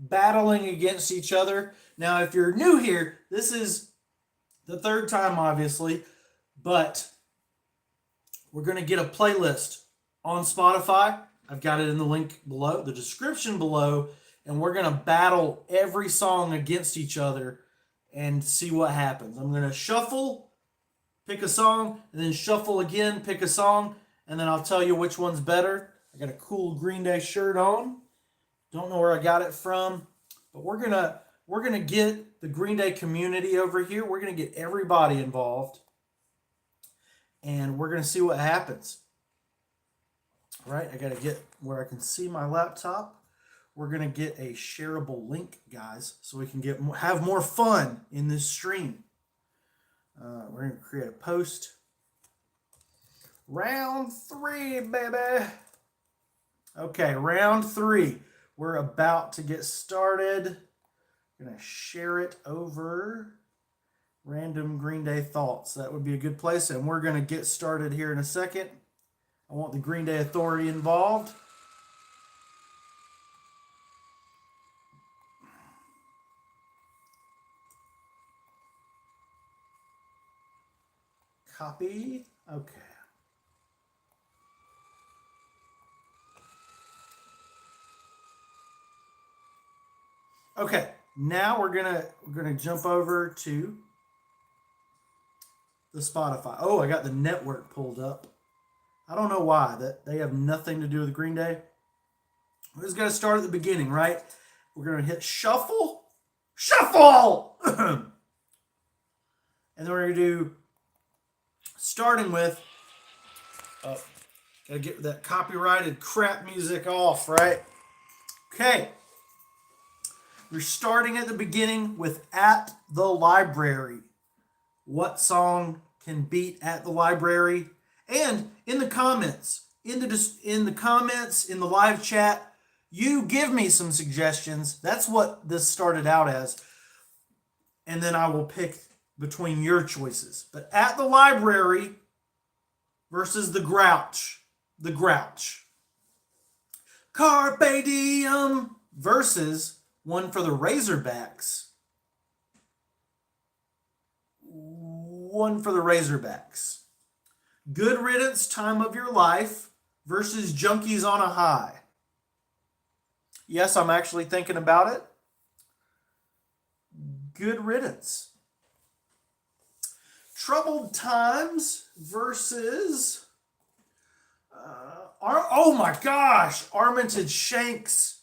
battling against each other. Now, if you're new here, this is the third time, obviously, but we're going to get a playlist on Spotify. I've got it in the link below, the description below, and we're going to battle every song against each other and see what happens. I'm going to shuffle, pick a song, and then shuffle again, pick a song, and then I'll tell you which one's better. I got a cool Green Day shirt on. Don't know where I got it from, but we're gonna get the Green Day community over here. We're gonna get everybody involved, and we're gonna see what happens. All right, I gotta get where I can see my laptop. We're gonna get a shareable link, guys, so we can have more fun in this stream. We're gonna create a post. Round 3, baby. Okay, round 3. We're about to get started. I'm going to share it over Random Green Day Thoughts. That would be a good place. And we're going to get started here in a second. I want the Green Day Authority involved. Copy. Okay. Okay, now we're gonna jump over to the Spotify. Oh, I got the network pulled up. I don't know why. That they have nothing to do with Green Day. We're just gonna start at the beginning, right? We're gonna hit shuffle, shuffle, and then we're gonna do starting with. Gotta get that copyrighted crap music off, right? Okay. We're starting at the beginning with At the Library. What song can beat At the Library? And in the comments, in the comments, in the live chat, you give me some suggestions. That's what this started out as. And then I will pick between your choices. But At the Library versus The Grouch. The Grouch. Carpe Diem versus One for the Razorbacks. One for the Razorbacks. Good Riddance, Time of Your Life versus Junkies on a High. Yes, I'm actually thinking about it. Good Riddance. Troubled Times versus... oh my gosh! Armitage Shanks.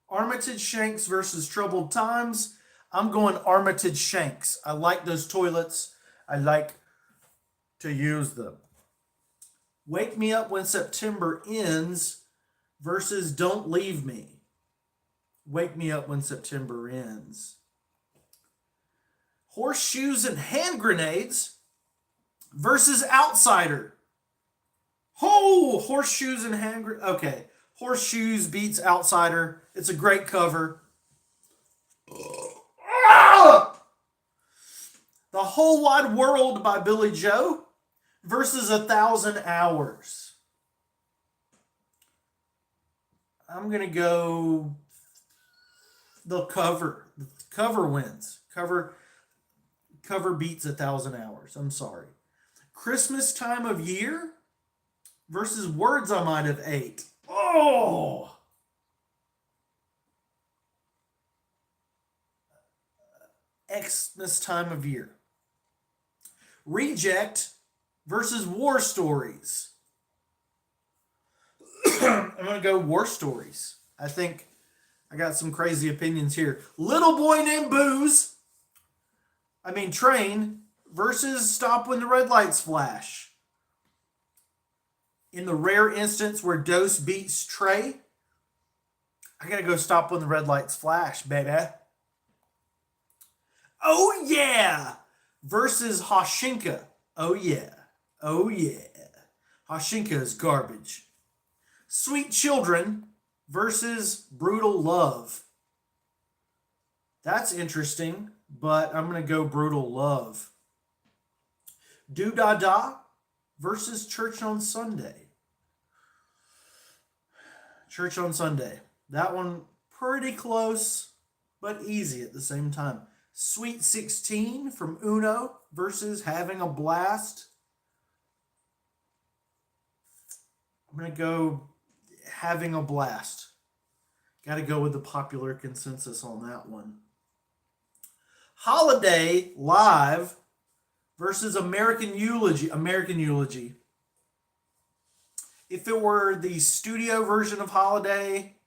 Armitage Shanks versus Troubled Times. I'm going Armitage Shanks. I like those toilets. I like to use them. Wake Me Up When September Ends versus Don't Leave Me. Wake Me Up When September Ends. Horseshoes and Hand Grenades versus Outsider. Oh, Horseshoes and Hand Grenades. Okay. Horseshoes beats Outsider. It's a great cover. The Whole Wide World by Billy Joe versus 1,000 Hours. I'm going to go the cover. The cover wins. Cover beats 1,000 Hours. I'm sorry. Christmas Time of Year versus Words I Might Have Ate. Oh! Xmas Time of Year. Reject versus War Stories. I'm going to go War Stories. I think I got some crazy opinions here. Little Boy Named Train versus Stop When the Red Lights Flash. In the rare instance where Dose beats Trey, I got to go Stop When the Red Lights Flash, baby. Oh yeah! Versus Hashinka. Oh yeah. Oh yeah. Hashinka is garbage. Sweet Children versus Brutal Love. That's interesting, but I'm going to go Brutal Love. Do Da Da versus Church on Sunday. Church on Sunday. That one pretty close. but easy at the same time. Sweet 16 from Uno versus Having a Blast. I'm going to go Having a Blast. Got to go with the popular consensus on that one. Holiday Live versus American Eulogy. American Eulogy. If it were the studio version of Holiday,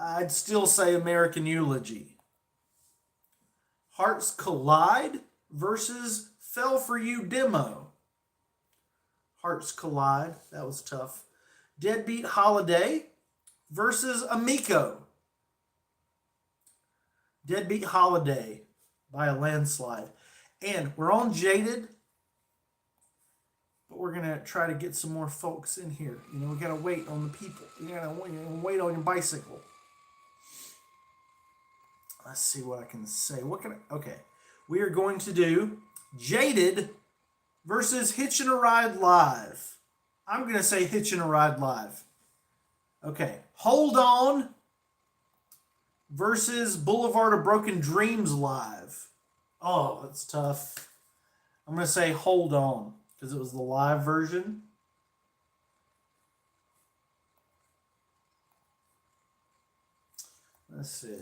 I'd still say American Eulogy. Hearts Collide versus Fell For You demo. Hearts Collide. That was tough. Deadbeat Holiday versus Amico. Deadbeat Holiday by a landslide. And we're on Jaded, but we're going to try to get some more folks in here. You know, we got to wait on the people. You got to wait on your bicycle. Let's see what I can say. Okay. We are going to do Jaded versus Hitchin' a Ride Live. I'm going to say Hitchin' a Ride Live. Okay. Hold On versus Boulevard of Broken Dreams Live. Oh, that's tough. I'm going to say Hold On because it was the live version. Let's see.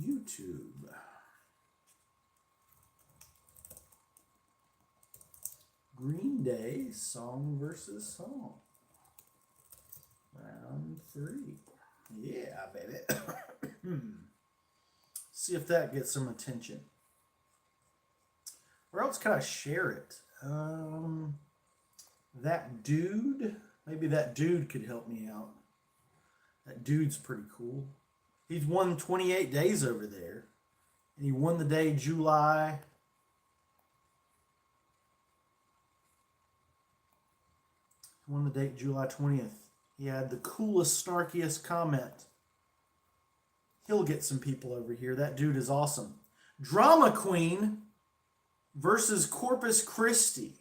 YouTube. Green Day, song versus song. Round 3. Yeah, baby. See if that gets some attention. Where else can I share it? That dude. Maybe that dude could help me out. That dude's pretty cool. He's won 28 days over there. And he won the day July. He won the date July 20th. He had the coolest, snarkiest comment. He'll get some people over here. That dude is awesome. Drama Queen versus Corpus Christi.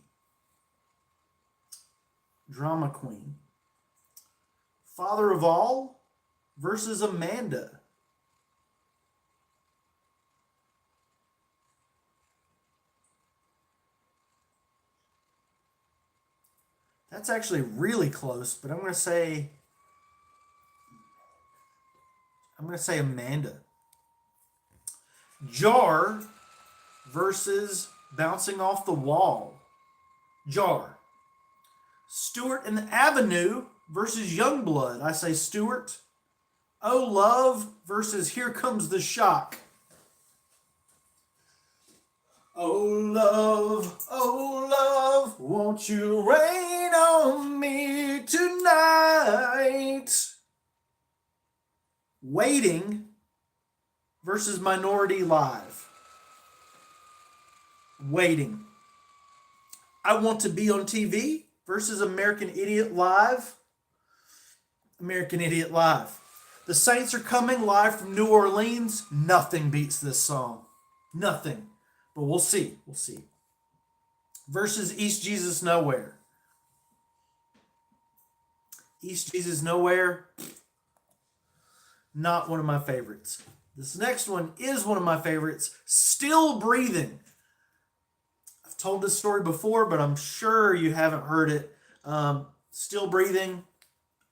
Drama Queen. Father of All versus Amanda. That's actually really close, but I'm going to say Amanda. Jar versus Bouncing Off the Wall. Jar. Stewart and the Avenue versus Youngblood. I say Stewart. Oh Love versus Here Comes the Shock. Oh love, won't you rain on me tonight? Waiting versus Minority Live. Waiting. I Want to Be on TV versus American Idiot Live. American Idiot Live. The Saints Are Coming live from New Orleans. Nothing beats this song. Nothing. But we'll see. We'll see. Versus East Jesus Nowhere. East Jesus Nowhere. Not one of my favorites. This next one is one of my favorites. Still Breathing. I've told this story before, but I'm sure you haven't heard it. Still Breathing.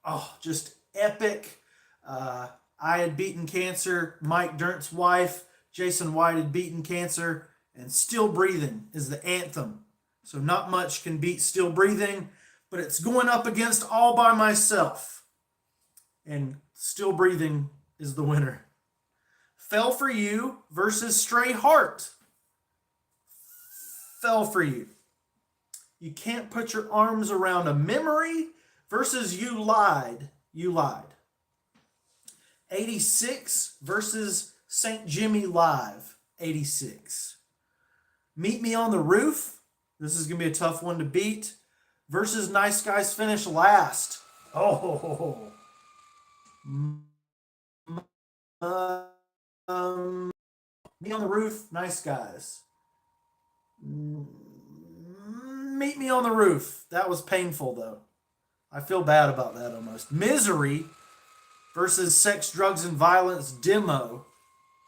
Oh, just epic. I had beaten cancer. Mike Dirnt's wife, Jason White, had beaten cancer. And Still Breathing is the anthem. So not much can beat Still Breathing, but it's going up against All By Myself. And Still Breathing is the winner. Fell For You versus Stray Heart. Fell For You. You Can't Put Your Arms Around a Memory versus You Lied. You Lied. 86 versus St. Jimmy Live. 86. Meet Me on the Roof. This is going to be a tough one to beat. Versus Nice Guys Finish Last. Oh. Me on the Roof, Nice Guys. Meet Me on the Roof. That was painful, though. I feel bad about that almost. Misery versus Sex, Drugs, and Violence demo.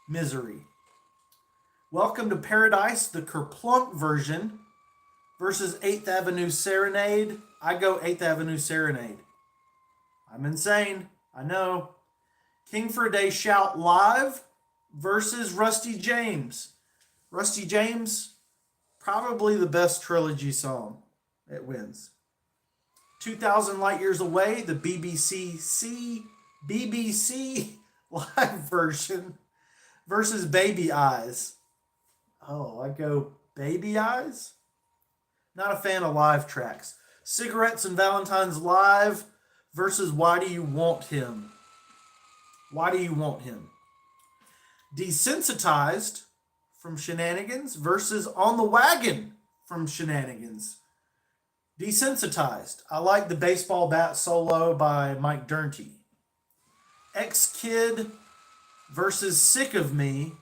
Misery. Welcome to Paradise, the Kerplunk version versus 8th Avenue Serenade. I go 8th Avenue Serenade. I'm insane. I know. King for a Day Shout Live versus Rusty James. Rusty James, probably the best trilogy song. It wins. 2000 Light Years Away, the BBC live version versus Baby Eyes. Oh, I go Baby Eyes? Not a fan of live tracks. Cigarettes and Valentine's Live versus Why Do You Want Him? Why Do You Want Him? Desensitized from Shenanigans versus On the Wagon from Shenanigans. Desensitized. I like the baseball bat solo by Mike Dirntey. X-Kid versus Sick of Me.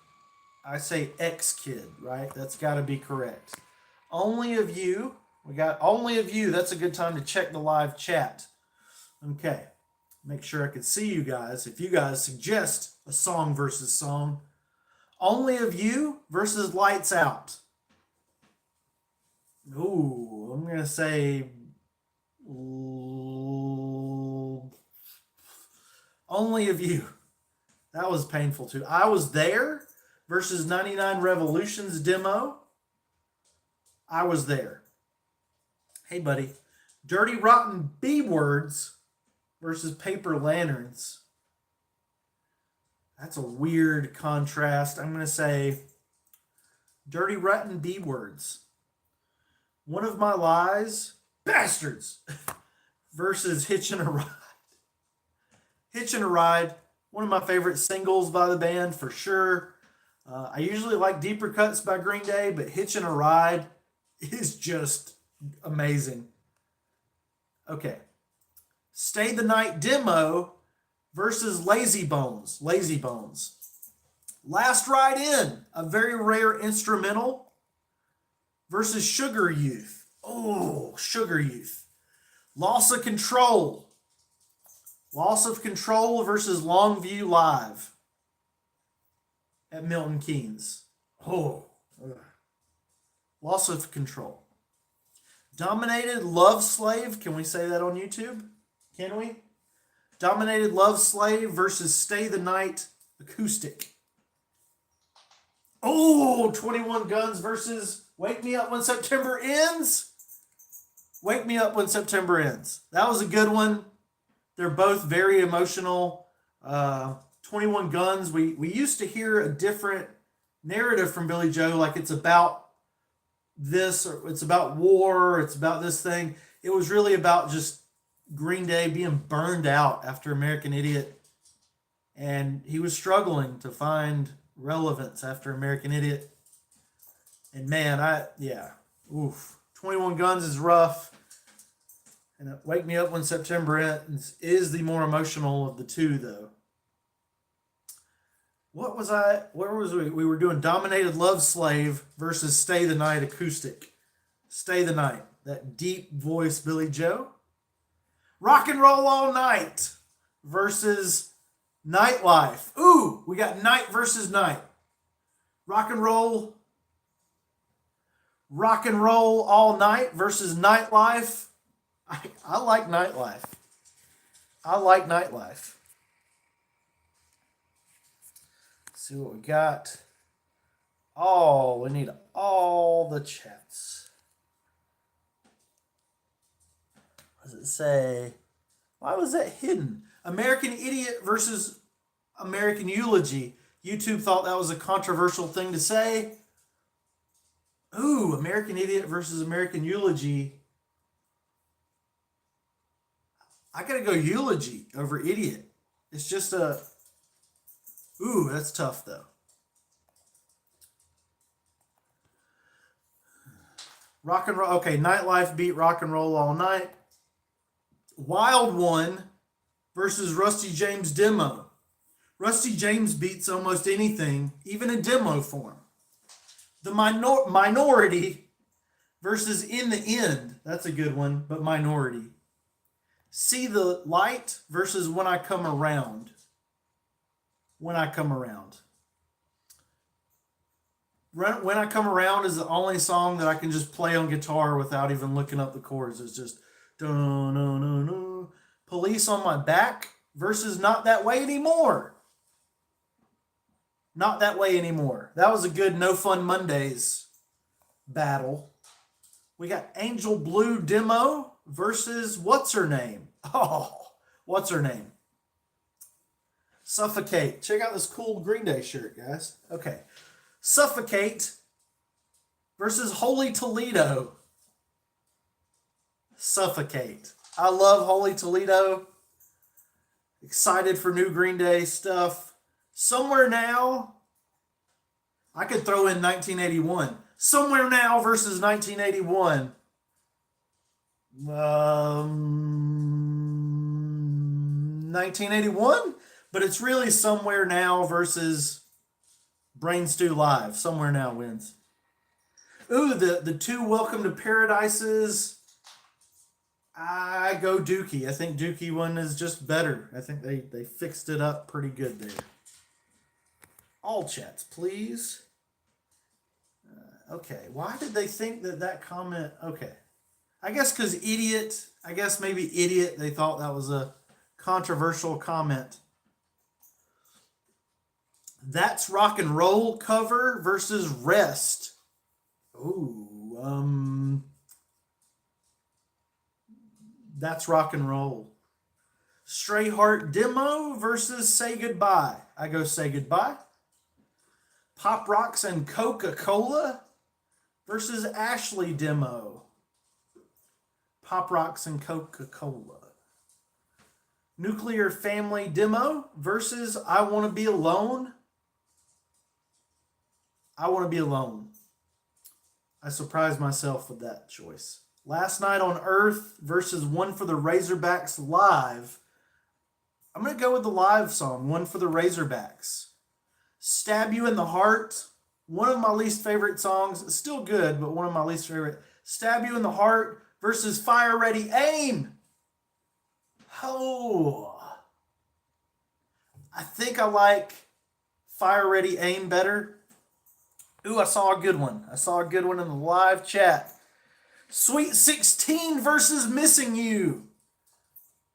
I say X-Kid, right? That's got to be correct. Only of You. We got Only of You. That's a good time to check the live chat. Okay. Make sure I can see you guys. If you guys suggest a song versus song. Only of You versus Lights Out. Ooh, I'm going to say Only of You. That was painful too. I Was There versus 99 Revolutions demo. I Was There. Hey, buddy. Dirty Rotten B Words versus Paper Lanterns. That's a weird contrast. I'm going to say Dirty Rotten B Words. One of My Lies, Bastards, versus Hitchin' a Ride. Hitchin' a Ride, one of my favorite singles by the band for sure. I usually like Deeper Cuts by Green Day, but Hitchin' a Ride is just amazing. Okay. Stay the Night demo versus Lazy Bones. Lazy Bones. Last Ride In, a very rare instrumental versus Sugar Youth. Oh, Sugar Youth. Loss of Control. Loss of Control versus Longview Live at Milton Keynes. Oh, Loss of Control. Dominated Love Slave. Can we say that on YouTube? Can we? Dominated Love Slave versus Stay the Night acoustic. Oh, 21 Guns versus Wake Me Up When September Ends. Wake Me Up When September Ends. That was a good one. They're both very emotional. 21 Guns, we used to hear a different narrative from Billy Joe, like it's about this, or it's about war, or it's about this thing. It was really about just Green Day being burned out after American Idiot. And he was struggling to find relevance after American Idiot. And man, oof. 21 Guns is rough. And Wake Me Up When September Ends is the more emotional of the two, though. Where was we? We were doing Dominated Love Slave versus Stay the Night acoustic. Stay the Night. That deep voice, Billy Joe. Rock and Roll All Night versus Nightlife. Ooh, we got Night versus Night. Rock and Roll All Night versus Nightlife. I like Nightlife. I like Nightlife. Let's see what we got. Oh, we need all the chats. What does it say? Why was that hidden? American Idiot versus American Eulogy. YouTube thought that was a controversial thing to say. Ooh, American Idiot versus American Eulogy. I gotta go Eulogy over Idiot. It's just a... Ooh, that's tough though. Rock and Roll. Okay, Nightlife beat Rock and Roll All Night. Wild One versus Rusty James demo. Rusty James beats almost anything, even in demo form. The Minority versus In the End. That's a good one, but Minority. See the Light versus When I Come Around. When I Come Around. When I Come Around is the only song that I can just play on guitar without even looking up the chords. It's just dun, dun, dun, dun. Police on My Back versus Not That Way Anymore. Not That Way Anymore. That was a good No Fun Mondays battle. We got Angel Blue Demo versus What's Her Name? Oh, What's Her Name? Suffocate. Check out this cool Green Day shirt, guys. Okay. Suffocate versus Holy Toledo. Suffocate. I love Holy Toledo. Excited for new Green Day stuff. Somewhere Now. I could throw in 1981. Somewhere Now versus 1981. 1981, but it's really Somewhere Now versus Brain Stew Live. Somewhere Now wins. Ooh, the two Welcome to Paradises. I go Dookie. I think Dookie one is just better. I think they fixed it up pretty good there. All chats, please. Okay, why did they think that comment? Okay, I guess because idiot. I guess maybe idiot. They thought that was a controversial comment. That's Rock and Roll cover versus Rest. Ooh, That's Rock and Roll. Stray Heart Demo versus Say Goodbye. I go Say Goodbye. Pop Rocks and Coca-Cola versus Ashley Demo. Pop Rocks and Coca-Cola. Nuclear Family Demo versus I Want to Be Alone. I Want to Be Alone. I surprised myself with that choice. Last Night on Earth versus One for the Razorbacks Live. I'm going to go with the live song, One for the Razorbacks. Stab You in the Heart. One of my least favorite songs. It's still good, but one of my least favorite. Stab You in the Heart versus Fire Ready Aim. Oh. I think I like Fire Ready Aim better. Ooh, I saw a good one. I saw a good one in the live chat. Sweet 16 versus Missing You.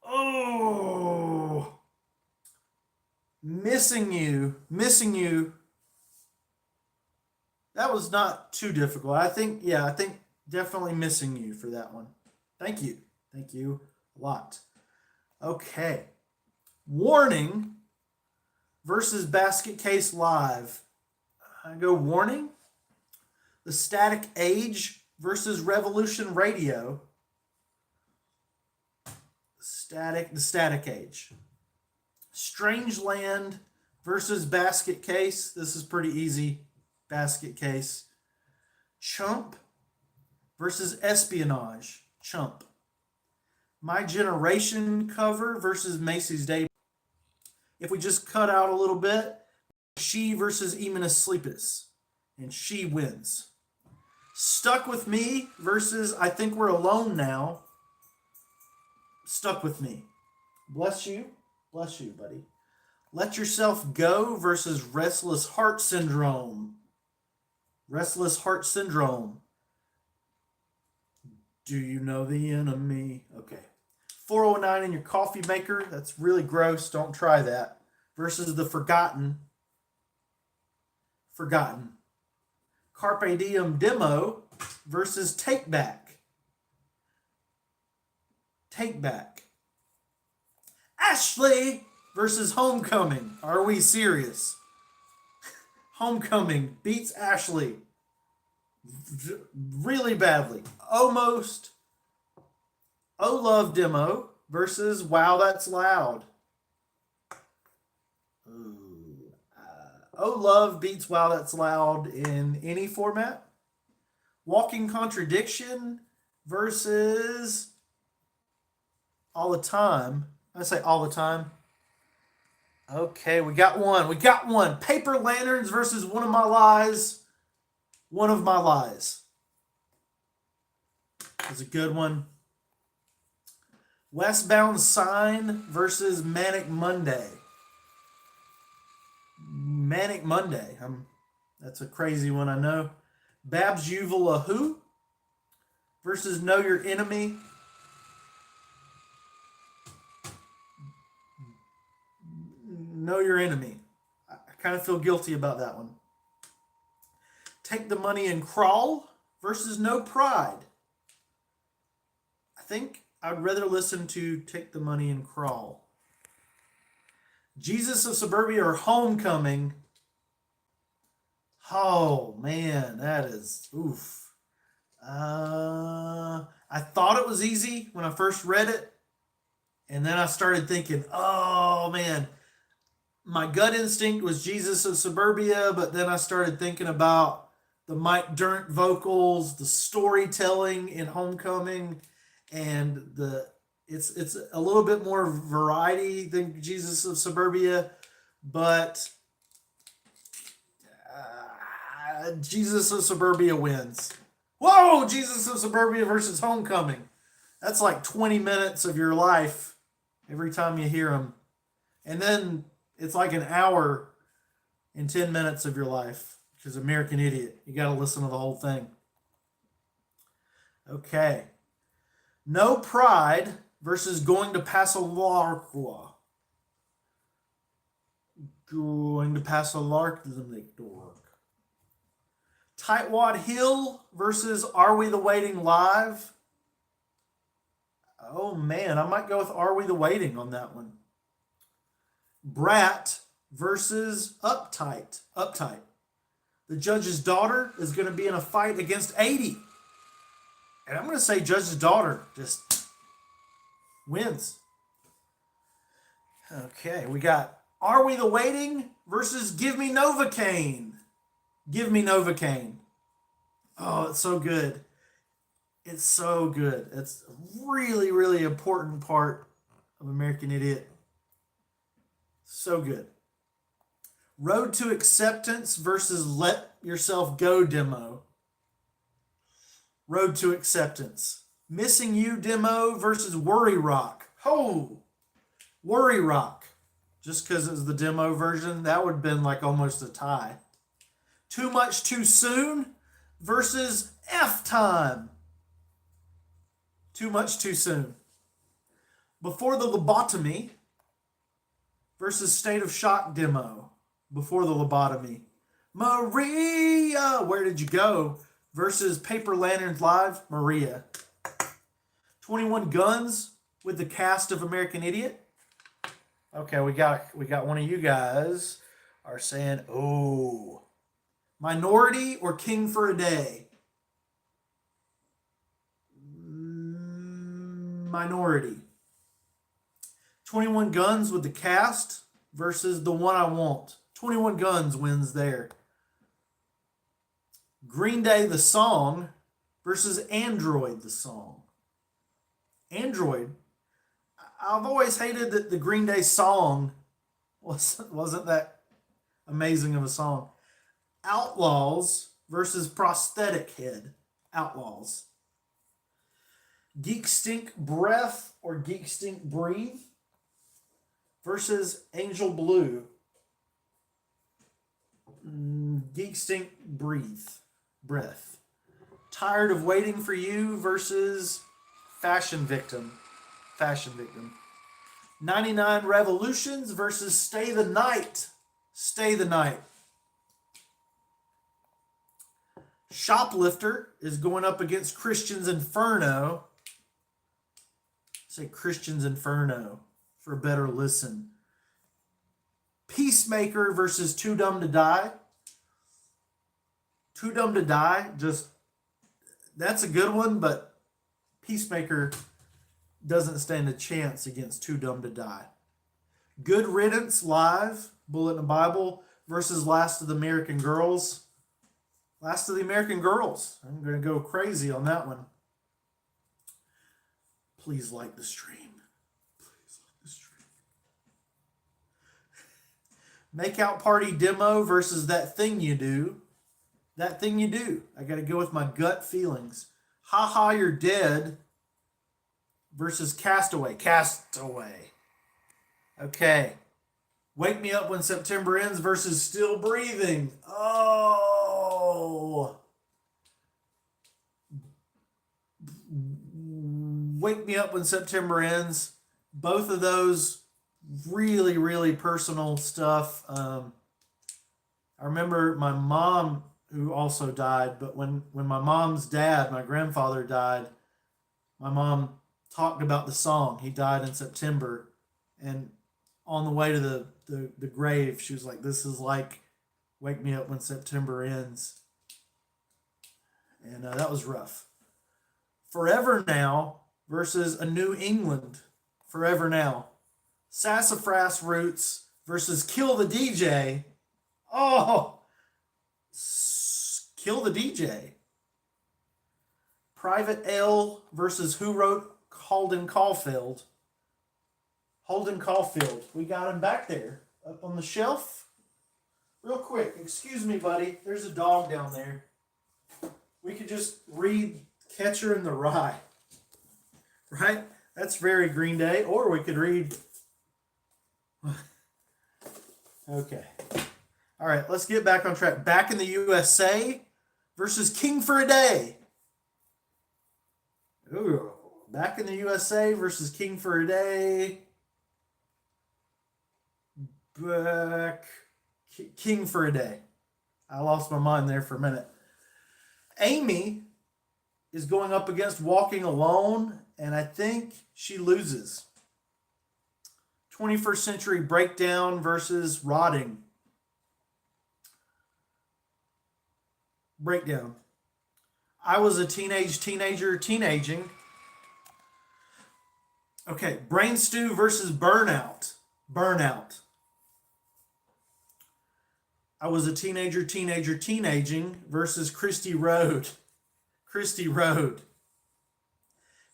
Oh. Missing You. That was not too difficult. I think definitely Missing You for that one. Thank you. Thank you a lot. Okay. Warning versus Basket Case Live. I go Warning. The Static Age versus Revolution Radio. The Static Age. Strangeland versus Basket Case. This is pretty easy. Basket Case. Chump versus Espionage. Chump. My Generation cover versus Macy's Day. If we just cut out a little bit, She versus Eminus Sleepus. And She wins. Stuck With Me versus I Think We're Alone Now. Stuck With Me. Bless you. Bless you, buddy. Let Yourself Go versus Restless Heart Syndrome. Restless Heart Syndrome. Do you know the enemy? Okay. 409 in your coffee maker. That's really gross. Don't try that. Versus the Forgotten. Forgotten. Carpe Diem Demo versus Take Back. Take Back. Ashley versus Homecoming. Are we serious? Homecoming beats Ashley really badly. Almost. Oh Love Demo versus Wow That's Loud. Oh Love beats Wow That's Loud in any format. Walking Contradiction versus All the Time. I say All the Time. Okay, we got one. Paper Lanterns versus One of My Lies. One of My Lies. That's a good one. Westbound Sign versus Manic Monday. Manic Monday. That's a crazy one, I know. Babs Uvula Who versus Know Your Enemy. Know Your Enemy. I kind of feel guilty about that one. Take the Money and Crawl versus No Pride. I think I'd rather listen to Take the Money and Crawl. Jesus of Suburbia or Homecoming. Oh man, that is oof. I thought it was easy when I first read it, and then I started thinking, oh man, my gut instinct was Jesus of Suburbia, but then I started thinking about the Mike Dirnt vocals, the storytelling in Homecoming, and it's a little bit more variety than Jesus of Suburbia, but Jesus of Suburbia wins. Whoa, Jesus of Suburbia versus Homecoming. That's like 20 minutes of your life every time you hear them. And then it's like an hour and 10 minutes of your life because American Idiot. You got to listen to the whole thing. Okay. No Pride versus Going to Paso Largo. Going to Paso Largo. Tightwad Hill versus Are We the Waiting Live? Oh man, I might go with Are We the Waiting on that one. Brat versus Uptight. Uptight. The Judge's Daughter is going to be in a fight against 80. And I'm going to say Judge's Daughter just wins. Okay, we got Are We the Waiting versus Give Me Novocaine. Give Me Novocaine. Oh, it's so good. It's so good. It's a really, really important part of American Idiot. So good. Road to Acceptance versus Let Yourself Go demo. Road to Acceptance. Missing You demo versus Worry Rock. Oh, Worry Rock. Just because it was the demo version, that would have been like almost a tie. Too Much Too Soon versus F Time. Too Much Too Soon. Before the Lobotomy versus State of Shock demo. Before the Lobotomy. Maria, Where Did You Go versus Paper Lanterns Live, Maria. 21 Guns with the cast of American Idiot. Okay, we got one of you guys are saying, oh, Minority or King for a Day? Minority. 21 Guns with the cast versus The One I Want. 21 Guns wins there. Green Day the song versus Android the song. Android. I've always hated that the Green Day song wasn't that amazing of a song. Outlaws versus Prosthetic Head. Outlaws. Geek Stink Breath or Geek Stink Breathe versus Angel Blue. Geek Stink Breath. Tired of Waiting for You versus Fashion Victim. 99 Revolutions versus Stay the Night. Stay the Night. Shoplifter is going up against Christian's Inferno. Say Christian's Inferno for a better listen. Peacemaker versus Too Dumb to Die. Too Dumb to Die, that's a good one, but Peacemaker doesn't stand a chance against Too Dumb to Die. Good Riddance Live, Bullet in the Bible, versus Last of the American Girls. Last of the American Girls. I'm going to go crazy on that one. Please like the stream. Makeout Party demo versus That Thing You Do. That Thing You Do. I got to go with my gut feelings. Ha Ha You're Dead versus Castaway. Castaway. Okay. Wake Me Up When September Ends versus Still Breathing. Oh. Wake Me Up When September Ends. Both of those really, really personal stuff. I remember my mom, who also died, but when my mom's dad, my grandfather, died, my mom talked about the song. He died in September. And on the way to the grave, she was like, this is like Wake Me Up When September Ends. And that was rough. Forever Now versus A New England. Forever Now. Sassafras Roots versus Kill the DJ. Oh, Kill the DJ. Private L versus Who Wrote Holden Caulfield. Holden Caulfield. We got him back there up on the shelf. Real quick, excuse me, buddy. There's a dog down there. We could just read Catcher in the Rye. Right? That's very Green Day. Or we could read... Okay. All right, let's get back on track. Back in the USA versus King for a Day. Ooh. Back in the USA versus King for a Day. Back. King for a Day. I lost my mind there for a minute. Amy is going up against Walking Alone, and I think she loses. 21st Century Breakdown versus Rotting. Breakdown. I was a teenager teenaging. Okay, Brain Stew versus Burnout. Burnout. I was a teenager teenaging versus Christy Road. Christy Road.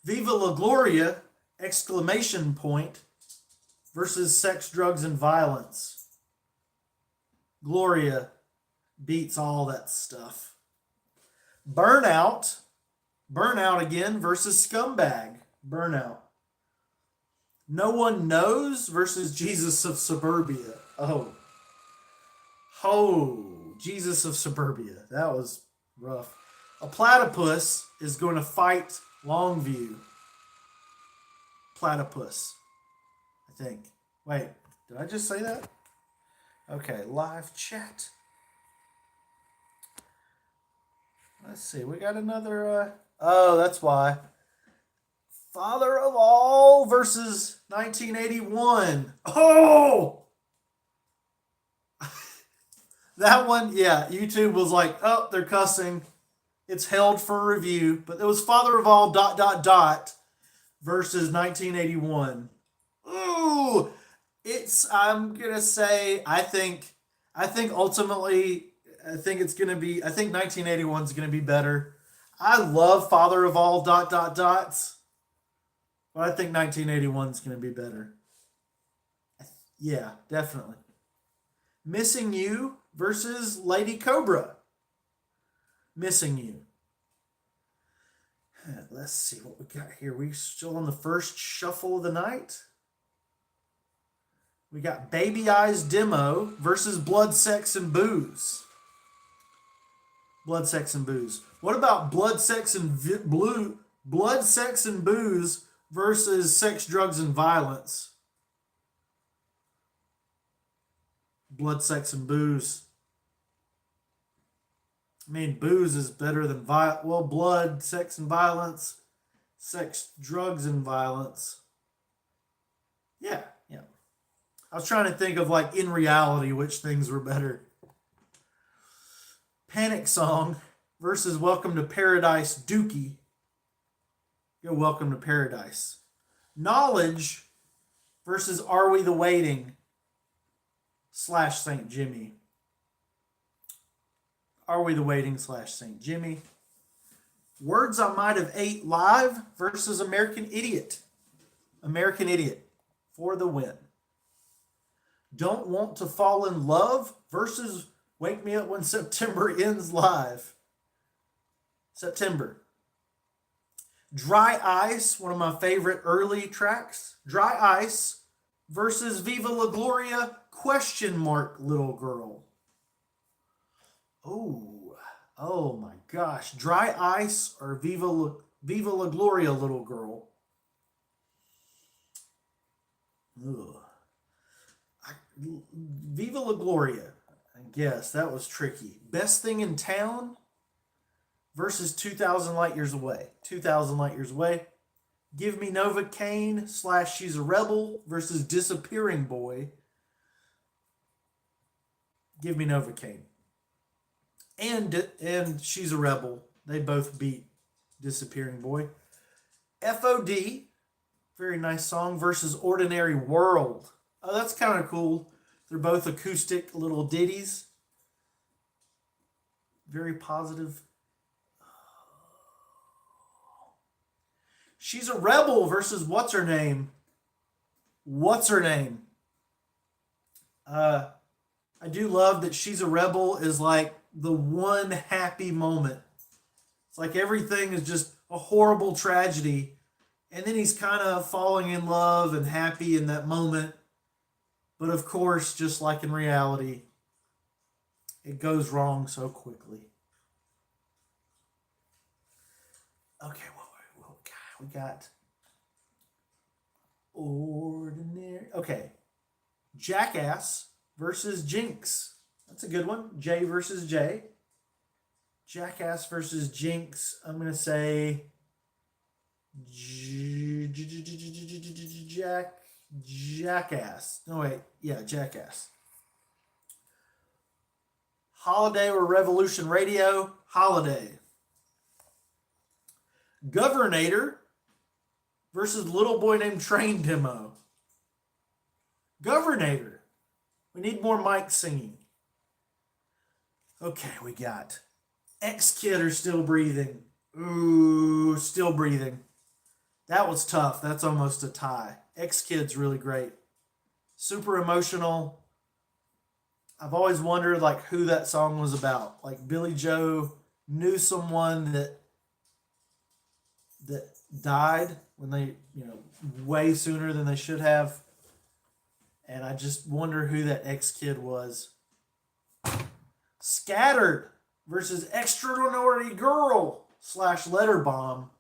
Viva La Gloria! Exclamation point versus Sex, Drugs, and Violence. Gloria beats all that stuff. Burnout. Burnout again versus Scumbag. Burnout. No One Knows versus Jesus of Suburbia. Oh, Jesus of Suburbia. That was rough. A platypus is going to fight Longview. Platypus. I think. Wait, did I just say that? Okay, live chat. Let's see. We got another... Oh, that's why. Father of All versus 1981. Oh! That one, yeah, YouTube was like, oh, they're cussing. It's held for review. But it was Father of All ... versus 1981. Ooh! I'm going to say, I think ultimately, I think 1981 is going to be better. I love Father of All ... But I think 1981 is going to be better. Yeah, definitely. Missing You versus Lady Cobra. Missing You. Let's see what we got here. We still on the first shuffle of the night. We got Baby Eyes Demo versus Blood, Sex, and Booze. Blood, Sex, and Booze. What about Blood, Sex, and Booze versus Sex, Drugs, and Violence? Blood, Sex, and Booze. I mean, booze is better than blood, sex, and violence. Sex, drugs, and violence. Yeah. I was trying to think of, like, in reality, which things were better. Panic Song versus Welcome to Paradise Dookie. Yo, Welcome to Paradise. Knowledge versus Are We the Waiting / St. Jimmy. Are We the Waiting / St. Jimmy. Words I Might Have Ate Live versus American Idiot. American Idiot for the win. Don't Want to Fall in Love versus Wake Me Up When September Ends live. September. Dry Ice, one of my favorite early tracks. Dry Ice versus Viva La Gloria question mark little girl. Oh, oh my gosh. Dry Ice or Viva La Gloria little girl. Ugh. Viva La Gloria. I guess that was tricky. Best Thing in Town versus 2,000 Light Years Away. 2,000 Light Years Away. Give Me Novocaine / She's a Rebel versus Disappearing Boy. Give Me Novocaine. And She's a Rebel. They both beat Disappearing Boy. FOD, very nice song, versus Ordinary World. Oh, that's kind of cool. They're both acoustic little ditties. Very positive. She's a Rebel versus What's Her Name? What's Her Name? I do love that She's a Rebel is like the one happy moment. It's like everything is just a horrible tragedy. And then he's kind of falling in love and happy in that moment. But of course, just like in reality, it goes wrong so quickly. Okay, well, we got Ordinary. Okay, Jackass versus Jinx. That's a good one. J versus J. Jackass versus Jinx. I'm going to say Jackass. No, wait. Yeah, Jackass. Holiday or Revolution Radio? Holiday. Governator versus Little Boy Named Train Demo. Governator. We need more Mike singing. Okay, we got X-Kid or Still Breathing. Ooh, Still Breathing. That was tough. That's almost a tie. X-Kid's really great. Super emotional. I've always wondered like who that song was about. Like Billy Joe knew someone that died when they, way sooner than they should have. And I just wonder who that X-Kid was. Scattered versus Extraordinary Girl / Letter Bomb.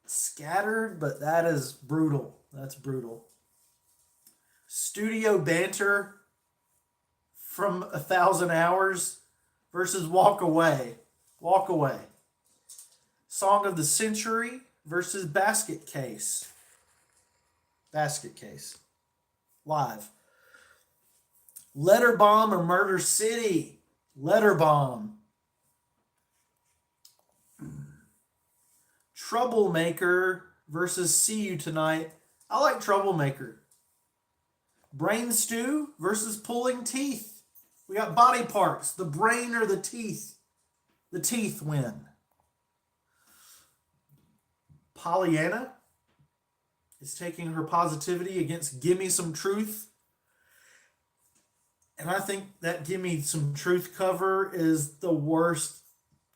Scattered, but that is brutal. That's brutal. Studio Banter from 1,000 Hours versus Walk Away. Walk Away. Song of the Century versus Basket Case. Basket Case. Live. Letter Bomb or Murder City? Letter Bomb. Troublemaker versus See You Tonight. I like Troublemaker. Brain Stew versus Pulling Teeth. We got body parts. The brain or the teeth. The teeth win. Pollyanna is taking her positivity against Gimme Some Truth. And I think that Gimme Some Truth cover is the worst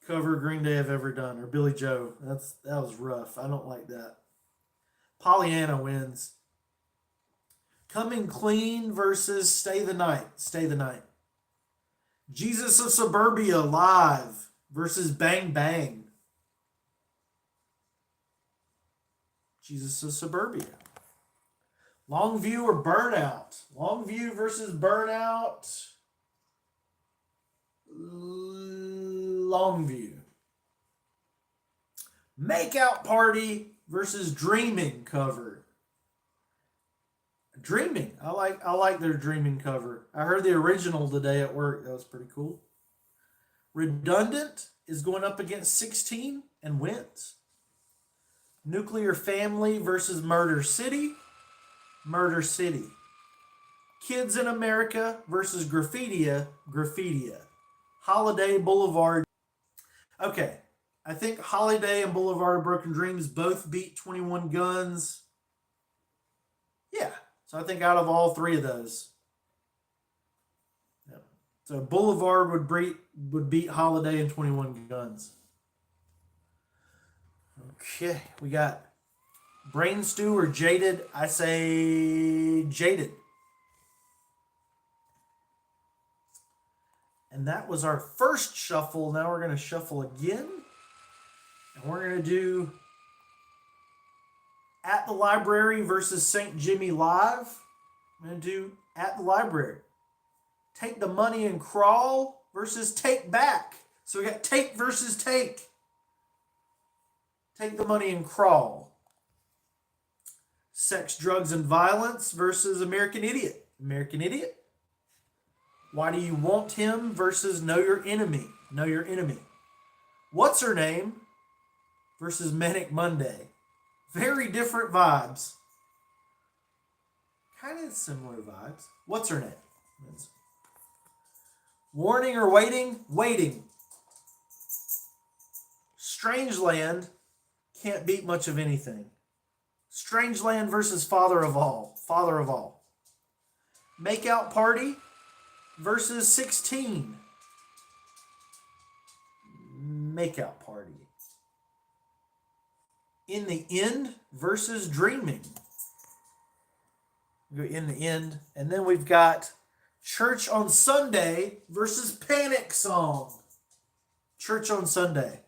cover Green Day have ever done, or Billy Joe. That was rough. I don't like that. Pollyanna wins. Coming Clean versus Stay the Night. Stay the Night. Jesus of Suburbia live versus Bang Bang. Jesus of Suburbia. Longview or Burnout? Longview versus Burnout. Longview. Makeout Party versus Dreaming cover. Dreaming. I like their Dreaming cover. I heard the original today at work. That was pretty cool. Redundant is going up against 16 and wins. Nuclear Family versus Murder City. Murder City. Kids in America versus Graffitia. Graffitia. Holiday Boulevard. Okay. I think Holiday and Boulevard of Broken Dreams both beat 21 Guns. Yeah. So I think out of all three of those. Yeah. So Boulevard would beat Holiday and 21 Guns. Okay, we got Brain Stew or Jaded. I say Jaded. And that was our first shuffle. Now we're going to shuffle again. And we're going to do At the Library versus St. Jimmy Live. I'm going to do At the Library. Take the Money and Crawl versus Take Back. So we got Take versus Take. Take the Money and Crawl. Sex, Drugs, and Violence versus American Idiot. American Idiot. Why Do You Want Him versus Know Your Enemy. Know Your Enemy. What's Her Name versus Manic Monday. Very different vibes. Kind of similar vibes. What's Her Name? Warning or Waiting? Waiting. Strangeland can't beat much of anything. Strangeland versus Father of All. Father of All. Makeout Party versus 16. Makeout Party. In the End versus Dreaming. In the End. And then we've got Church on Sunday versus Panic Song. Church on Sunday.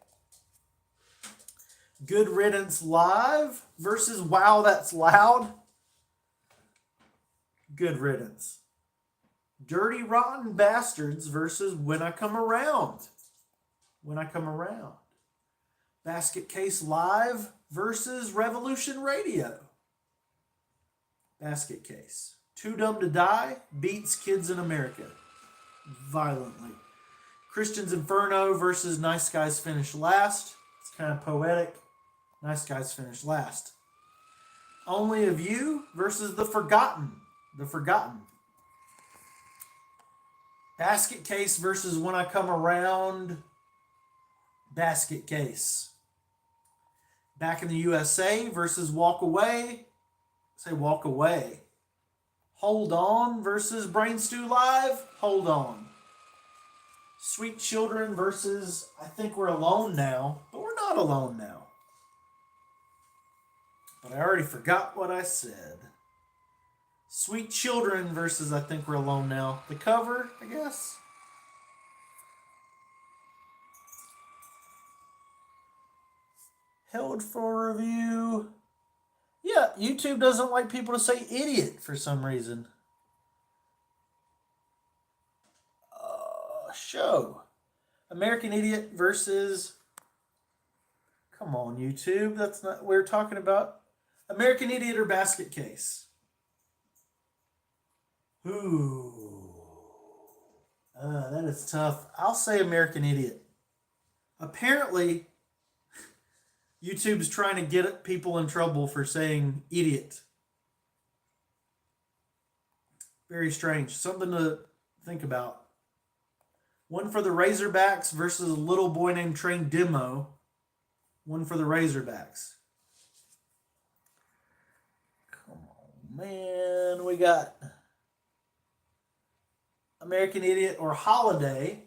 Good Riddance Live versus Wow That's Loud. Good Riddance. Dirty Rotten Bastards versus When I Come Around. When I Come Around. Basket Case Live versus Revolution Radio. Basket Case. Too Dumb to Die beats Kids in America violently. Christian's Inferno versus Nice Guys Finish Last. It's kind of poetic. Nice Guys Finish Last. Only of You versus The Forgotten. The Forgotten. Basket Case versus When I Come Around. Basket Case. Back in the USA versus Walk Away. Say Walk Away. Hold On versus Brain Stew Live. Hold On. Sweet Children versus I Think We're Alone Now. But we're not alone now. But I already forgot what I said. Sweet Children versus I Think We're Alone Now. The cover, I guess. Held for review. Yeah, YouTube doesn't like people to say idiot for some reason. Show. American Idiot versus... Come on, YouTube. That's not what we're talking about. American Idiot or Basket Case? Ooh. That is tough. I'll say American Idiot. Apparently, YouTube's trying to get people in trouble for saying idiot. Very strange. Something to think about. One for the Razorbacks versus a little boy named Train Demo. One for the Razorbacks. Come on, man. We got American Idiot or Holiday.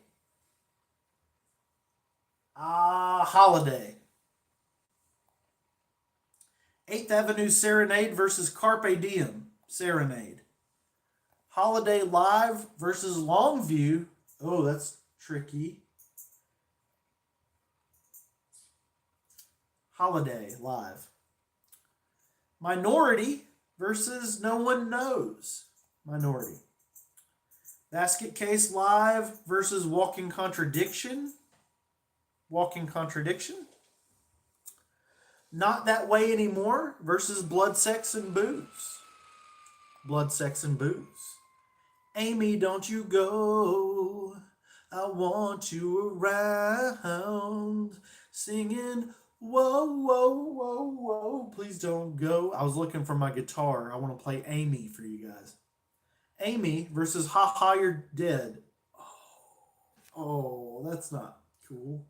Holiday. 8th Avenue Serenade versus Carpe Diem Serenade. Holiday Live versus Longview. Oh, that's tricky. Holiday Live. Minority versus No One Knows. Minority. Basket Case Live versus Walking Contradiction. Walking Contradiction. Not That Way Anymore versus Blood, Sex, and Booze. Blood, Sex, and Booze. Amy, don't you go. I want you around. Singing, whoa, whoa, whoa, whoa. Please don't go. I was looking for my guitar. I want to play Amy for you guys. Amy versus Ha Ha, You're Dead. Oh, that's not cool.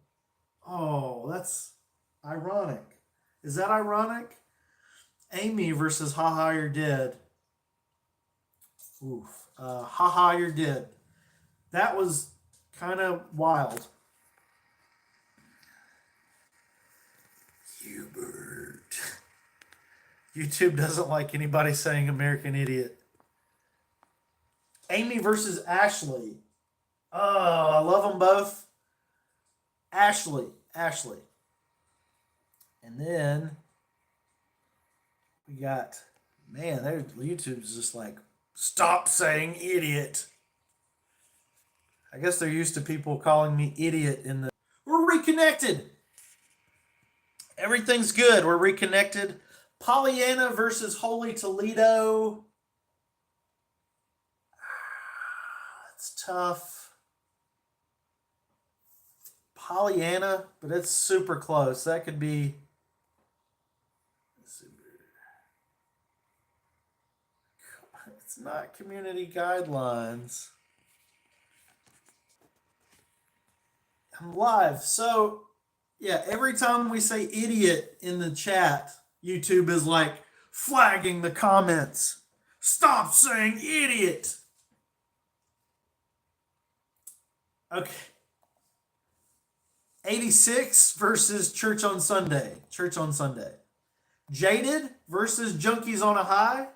Oh, that's ironic. Is that ironic? Amy versus Ha Ha, You're Dead. Oof. Ha Ha, You're Dead. That was kind of wild. Hubert. YouTube doesn't like anybody saying American Idiot. Amy versus Ashley. Oh, I love them both. Ashley. And then we got, man, YouTube's just like, stop saying idiot. I guess they're used to people calling me idiot in the. We're reconnected. Everything's good. We're reconnected. Pollyanna versus Holy Toledo. It's tough. Pollyanna, but it's super close. That could be. It's not community guidelines. I'm live. So, yeah, every time we say idiot in the chat, YouTube is like flagging the comments. Stop saying idiot. Okay. 86 versus Church on Sunday. Jaded versus Junkies on a High.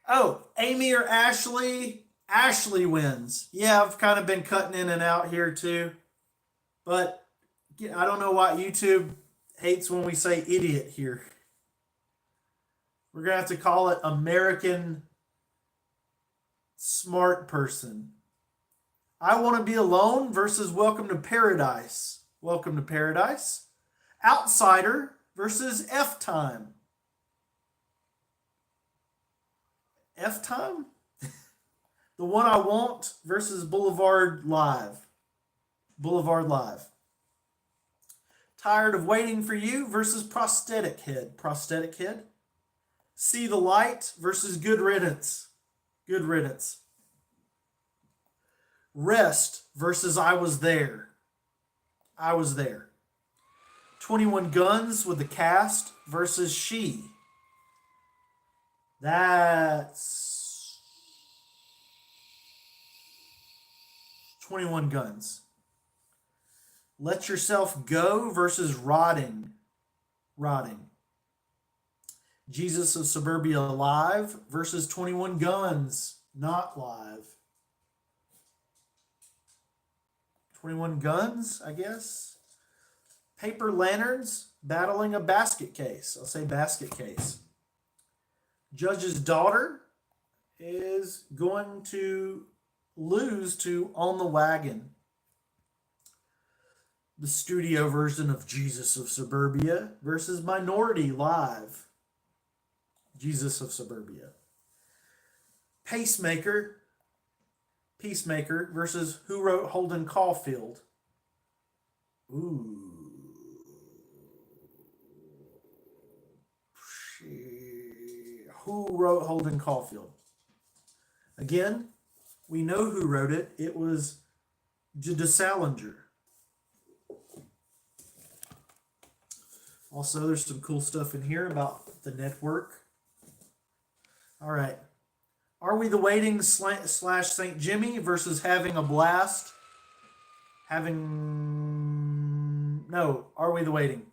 Oh, Amy or Ashley? Ashley wins. Yeah, I've kind of been cutting in and out here too. But I don't know why YouTube hates when we say idiot here. We're going to have to call it American Smart Person. I Want to Be Alone versus Welcome to Paradise. Outsider versus F Time. F Time? The One I Want versus Boulevard Live. Tired of Waiting for You versus Prosthetic Head. See the Light versus Good Riddance. Rest versus I Was There. 21 Guns with the Cast versus She. That's 21 Guns. Let Yourself Go versus Rotting. Jesus of Suburbia Live versus 21 Guns, not live. 21 Guns, I guess. Paper Lanterns battling a basket case. I'll say basket case. Judge's Daughter is going to lose to On the Wagon. The studio version of Jesus of Suburbia versus Minority Live. Jesus of Suburbia. Peacemaker versus Who Wrote Holden Caulfield. Ooh. Who wrote Holden Caulfield? Again, we know who wrote it. It was J.D. Salinger. Also, there's some cool stuff in here about the network. All right. Are We the Waiting / St. Jimmy versus Having a Blast? Are We the Waiting?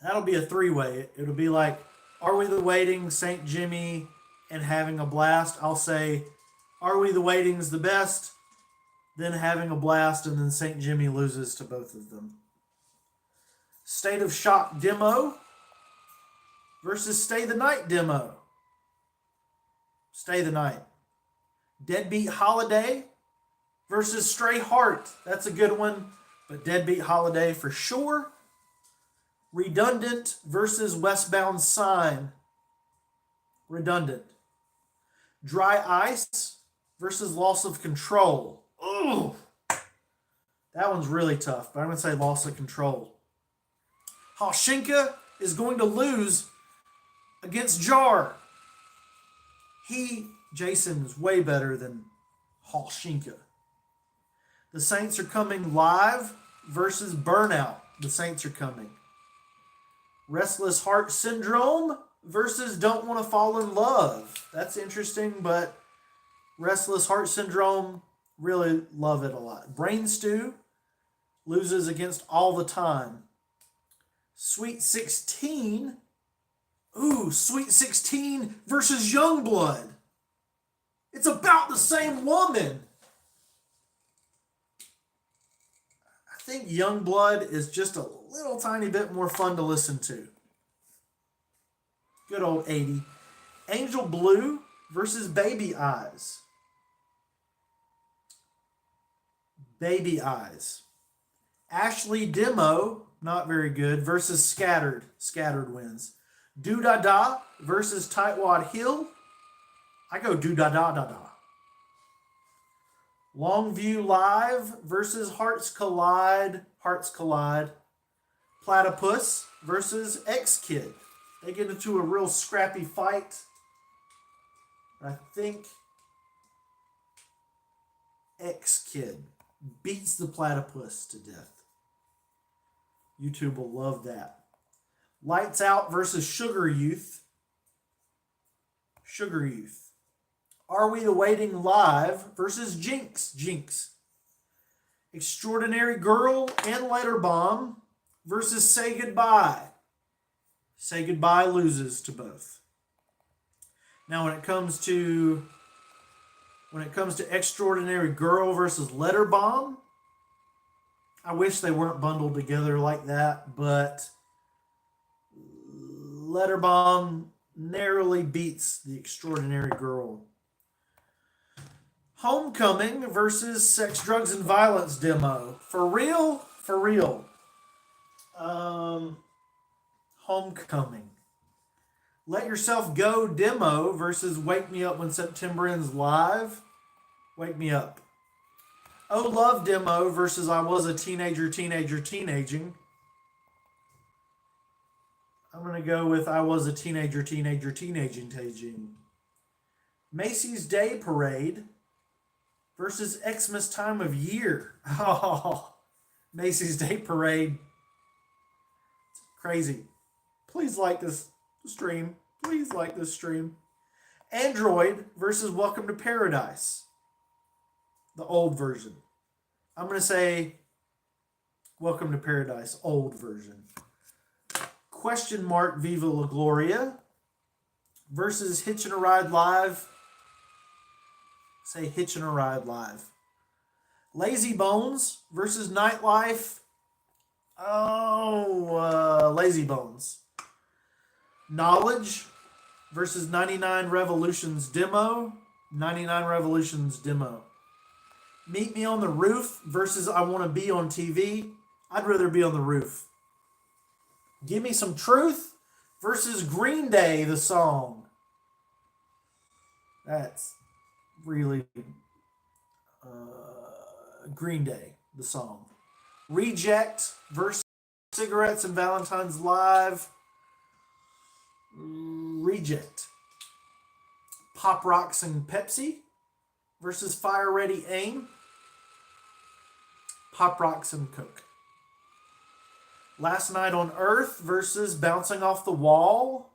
That'll be a three-way. It'll be like, Are We the Waiting, St. Jimmy, and Having a Blast. I'll say, Are We the Waiting's the best, then Having a Blast, and then St. Jimmy loses to both of them. State of Shock demo versus Stay the Night demo. Stay the Night. Deadbeat Holiday versus Stray Heart. That's a good one, but Deadbeat Holiday for sure. Redundant versus Westbound Sign. Redundant. Dry Ice versus Loss of Control. Ooh. That one's really tough, but I'm going to say Loss of Control. Hoshinka is going to lose against Jar. Jason, is way better than Hoshinka. The Saints Are Coming Live versus Burnout. The Saints Are Coming. Restless Heart Syndrome versus Don't Want to Fall in Love. That's interesting, but Restless Heart Syndrome, really love it a lot. Brain Stew loses against All the Time. Sweet 16. Ooh, Sweet 16 versus Youngblood. It's about the same woman. I think Youngblood is just a little tiny bit more fun to listen to. Good old 80. Angel Blue versus Baby Eyes. Baby Eyes. Ashley Demo, not very good, versus Scattered. Scattered wins. Do Da Da versus Tightwad Hill. I go Do Da Da Da Da. Longview Live versus Hearts Collide. Hearts Collide. Platypus versus X-Kid. They get into a real scrappy fight. I think X-Kid beats the Platypus to death. YouTube will love that. Lights Out versus Sugar Youth. Sugar Youth. Are We the Waiting Live versus Jinx. Jinx. Extraordinary Girl and Letter Bomb versus Say Goodbye. Say Goodbye loses to both. Now when it comes to Extraordinary Girl versus Letter Bomb, I wish they weren't bundled together like that, but Letter Bomb narrowly beats the Extraordinary Girl. Homecoming versus Sex, Drugs, and Violence demo. For real? For real. Homecoming. Let Yourself Go demo versus Wake Me Up When September Ends live. Wake Me Up. Oh Love demo versus I Was a Teenager, Teenaging. I'm going to go with I Was a Teenager, Teenaging. Macy's Day Parade versus Xmas Time of Year. Oh, Macy's Day Parade. Crazy. Please like this stream. Please like this stream. Android versus Welcome to Paradise. The old version. I'm going to say Welcome to Paradise, old version. Question mark Viva La Gloria versus Hitchin' a Ride Live. Say Hitchin' a Ride Live. Lazy Bones versus Nightlife. Lazy Bones. Knowledge versus 99 Revolutions demo. 99 Revolutions demo. Meet Me on the Roof versus I Want to Be on TV. I'd rather be on the roof. Give Me Some Truth versus Green Day, the song. That's really Green Day, the song. Reject versus Cigarettes and Valentine's Live. Reject. Pop Rocks and Pepsi versus Fire Ready Aim. Pop Rocks and Coke. Last Night on Earth versus Bouncing Off the Wall.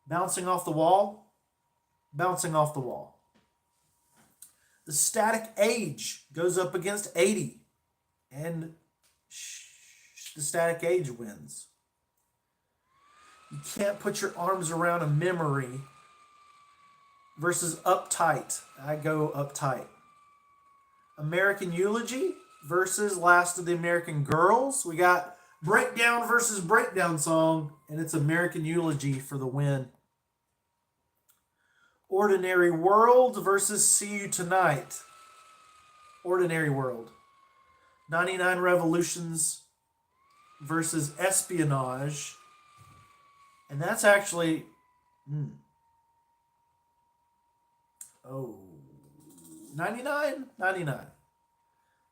Bouncing Off the Wall. Bouncing Off the Wall. The Static Age goes up against 80. And the Static Age wins. You Can't Put Your Arms Around a Memory versus Uptight. I go Uptight. American Eulogy versus Last of the American Girls. We got Breakdown versus Breakdown song, and it's American Eulogy for the win. Ordinary World versus See You Tonight. Ordinary World. 99 Revolutions versus Espionage. And that's actually... 99? 99.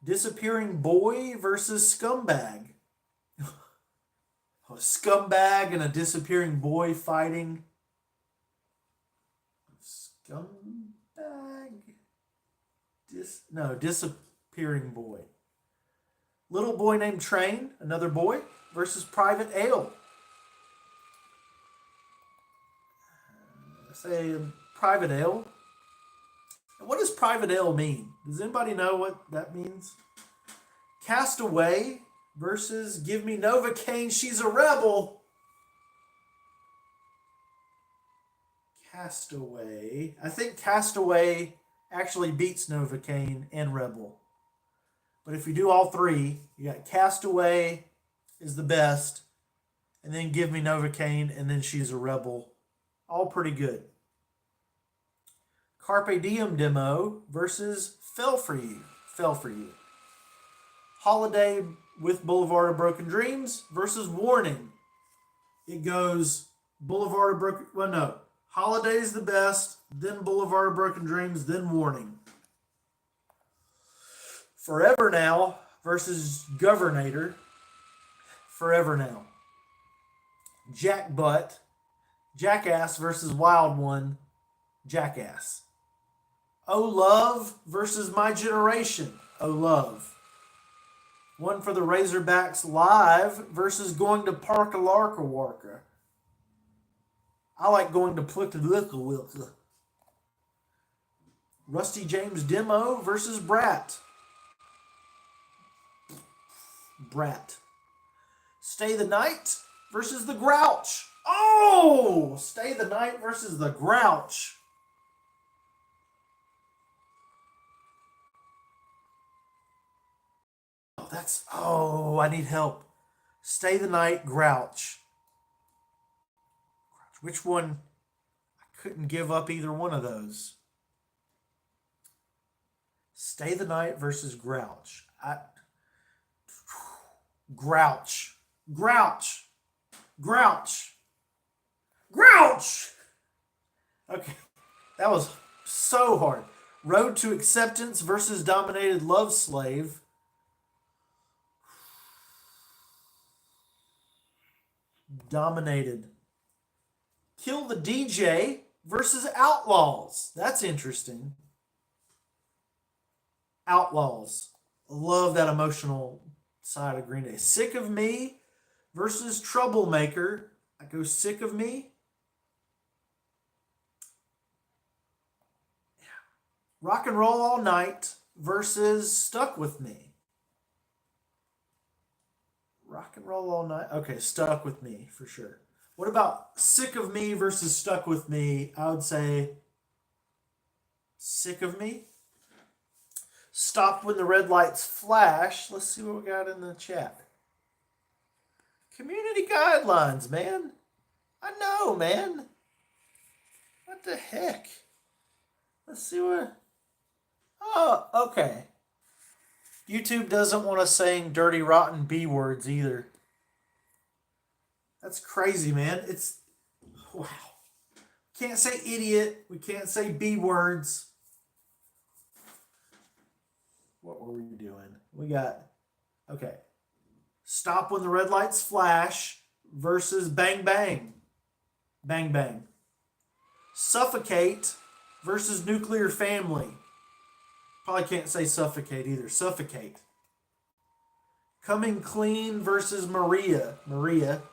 Disappearing Boy versus Scumbag. A scumbag and a disappearing boy fighting. Scumbag? Disappearing Boy. Little Boy Named Train, another boy, versus Private Ale. say Private Ale. What does Private Ale mean? Does anybody know what that means? Castaway versus Give Me Novocaine, She's a Rebel. Castaway. I think Castaway actually beats Novocaine and Rebel. But if you do all three, you got Castaway is the best, and then Give Me Novocaine, and then She's a Rebel. All pretty good. Carpe Diem demo versus Fell For You. Fell For You. Holiday with Boulevard of Broken Dreams versus Warning. It goes Boulevard of Broken... Well, no. Holiday's the best, then Boulevard of Broken Dreams, then Warning. Forever Now versus Governator. Forever Now. Jack Butt. Jackass versus Wild One. Jackass. Oh Love versus My Generation. Oh Love. One for the Razorbacks Live versus Going to Park a Larka Warka. I like Going to Plikalika Wilka. Rusty James Demo versus Brat. Brat. Stay the Night versus the Grouch. Oh! Stay the Night versus the Grouch. I need help. Stay the Night, Grouch. Which one? I couldn't give up either one of those. Stay the Night versus Grouch. Grouch. Grouch. Grouch. Grouch! Okay. That was so hard. Road to Acceptance versus Dominated Love Slave. Dominated. Kill the DJ versus Outlaws. That's interesting. Outlaws. Love that emotional side of Green Day. Sick of Me versus Troublemaker. I go Sick of Me. Rock and Roll All Night versus Stuck With Me. Rock and Roll All Night. Okay, Stuck With Me for sure. What about Sick of Me versus Stuck With Me? I would say Sick of Me. Stop When the Red Lights Flash. Let's see what we got in the chat. Community guidelines, man. I know, man. What the heck? Let's see what... Oh, okay. YouTube doesn't want us saying dirty, rotten B words either. That's crazy, man. It's... Wow. Can't say idiot. We can't say B words. What were we doing? We got... Okay. Stop When the Red Lights Flash versus Bang Bang. Bang Bang. Suffocate versus Nuclear Family. Probably can't say Suffocate either. Suffocate. Coming Clean versus Maria. Maria.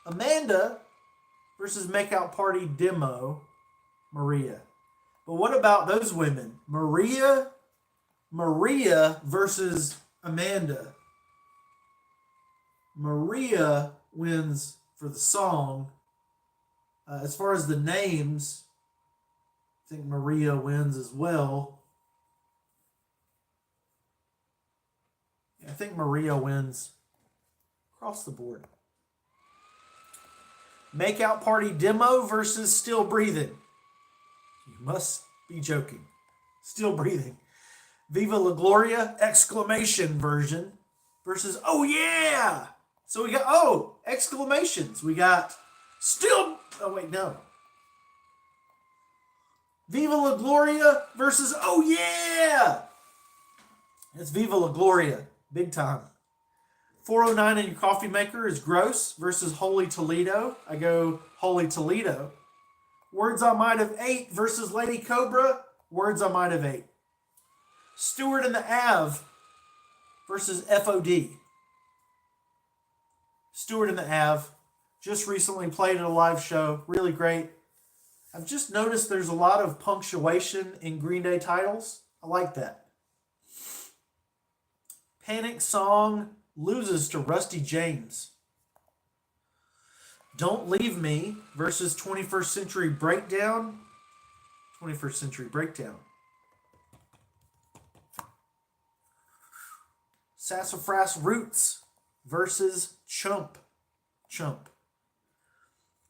Amanda versus Makeout Party Demo. Maria. But what about those women? Maria versus Amanda. Maria wins for the song. As far as the names, I think Maria wins as well. I think Maria wins across the board. Makeout Party Demo versus Still Breathing. You must be joking. Still Breathing. Viva La Gloria exclamation version versus Oh Yeah. So we got exclamations. We got Still. Oh wait, no. Viva La Gloria versus Oh Yeah. It's Viva La Gloria. Big time. 409 in your coffee maker is Gross versus Holy Toledo. I go Holy Toledo. Words I Might Have Ate versus Lady Cobra. Words I Might Have Ate. Stewart and the Av versus FOD. Stewart and the Av. Just recently played at a live show. Really great. I've just noticed there's a lot of punctuation in Green Day titles. I like that. Panic Song loses to Rusty James. Don't Leave Me versus 21st Century Breakdown. 21st Century Breakdown. Sassafras Roots versus Chump. Chump.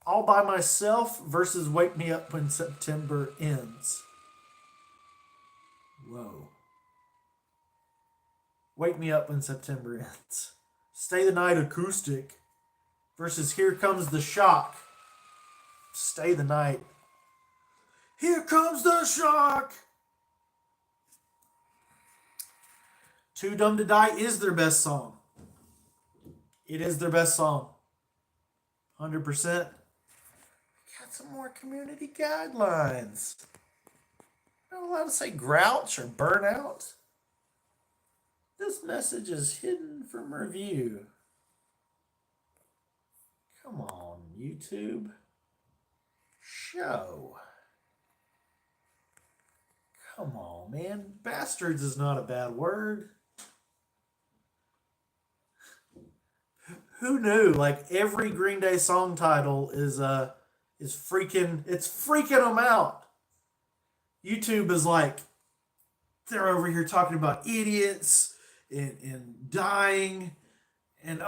All by Myself versus Wake Me Up When September Ends. Whoa. Wake Me Up When September Ends. Stay the Night Acoustic versus Here Comes the Shock. Stay the Night. Here Comes the Shock. Too Dumb to Die is their best song. It is their best song. 100%. Got some more community guidelines. Not allowed to say grouch or burnout. This message is hidden from review. Come on, YouTube. Show. Come on, man. Bastards is not a bad word. Who knew? Like every Green Day song title is freaking, it's freaking them out. YouTube is like, they're over here talking about idiots and dying and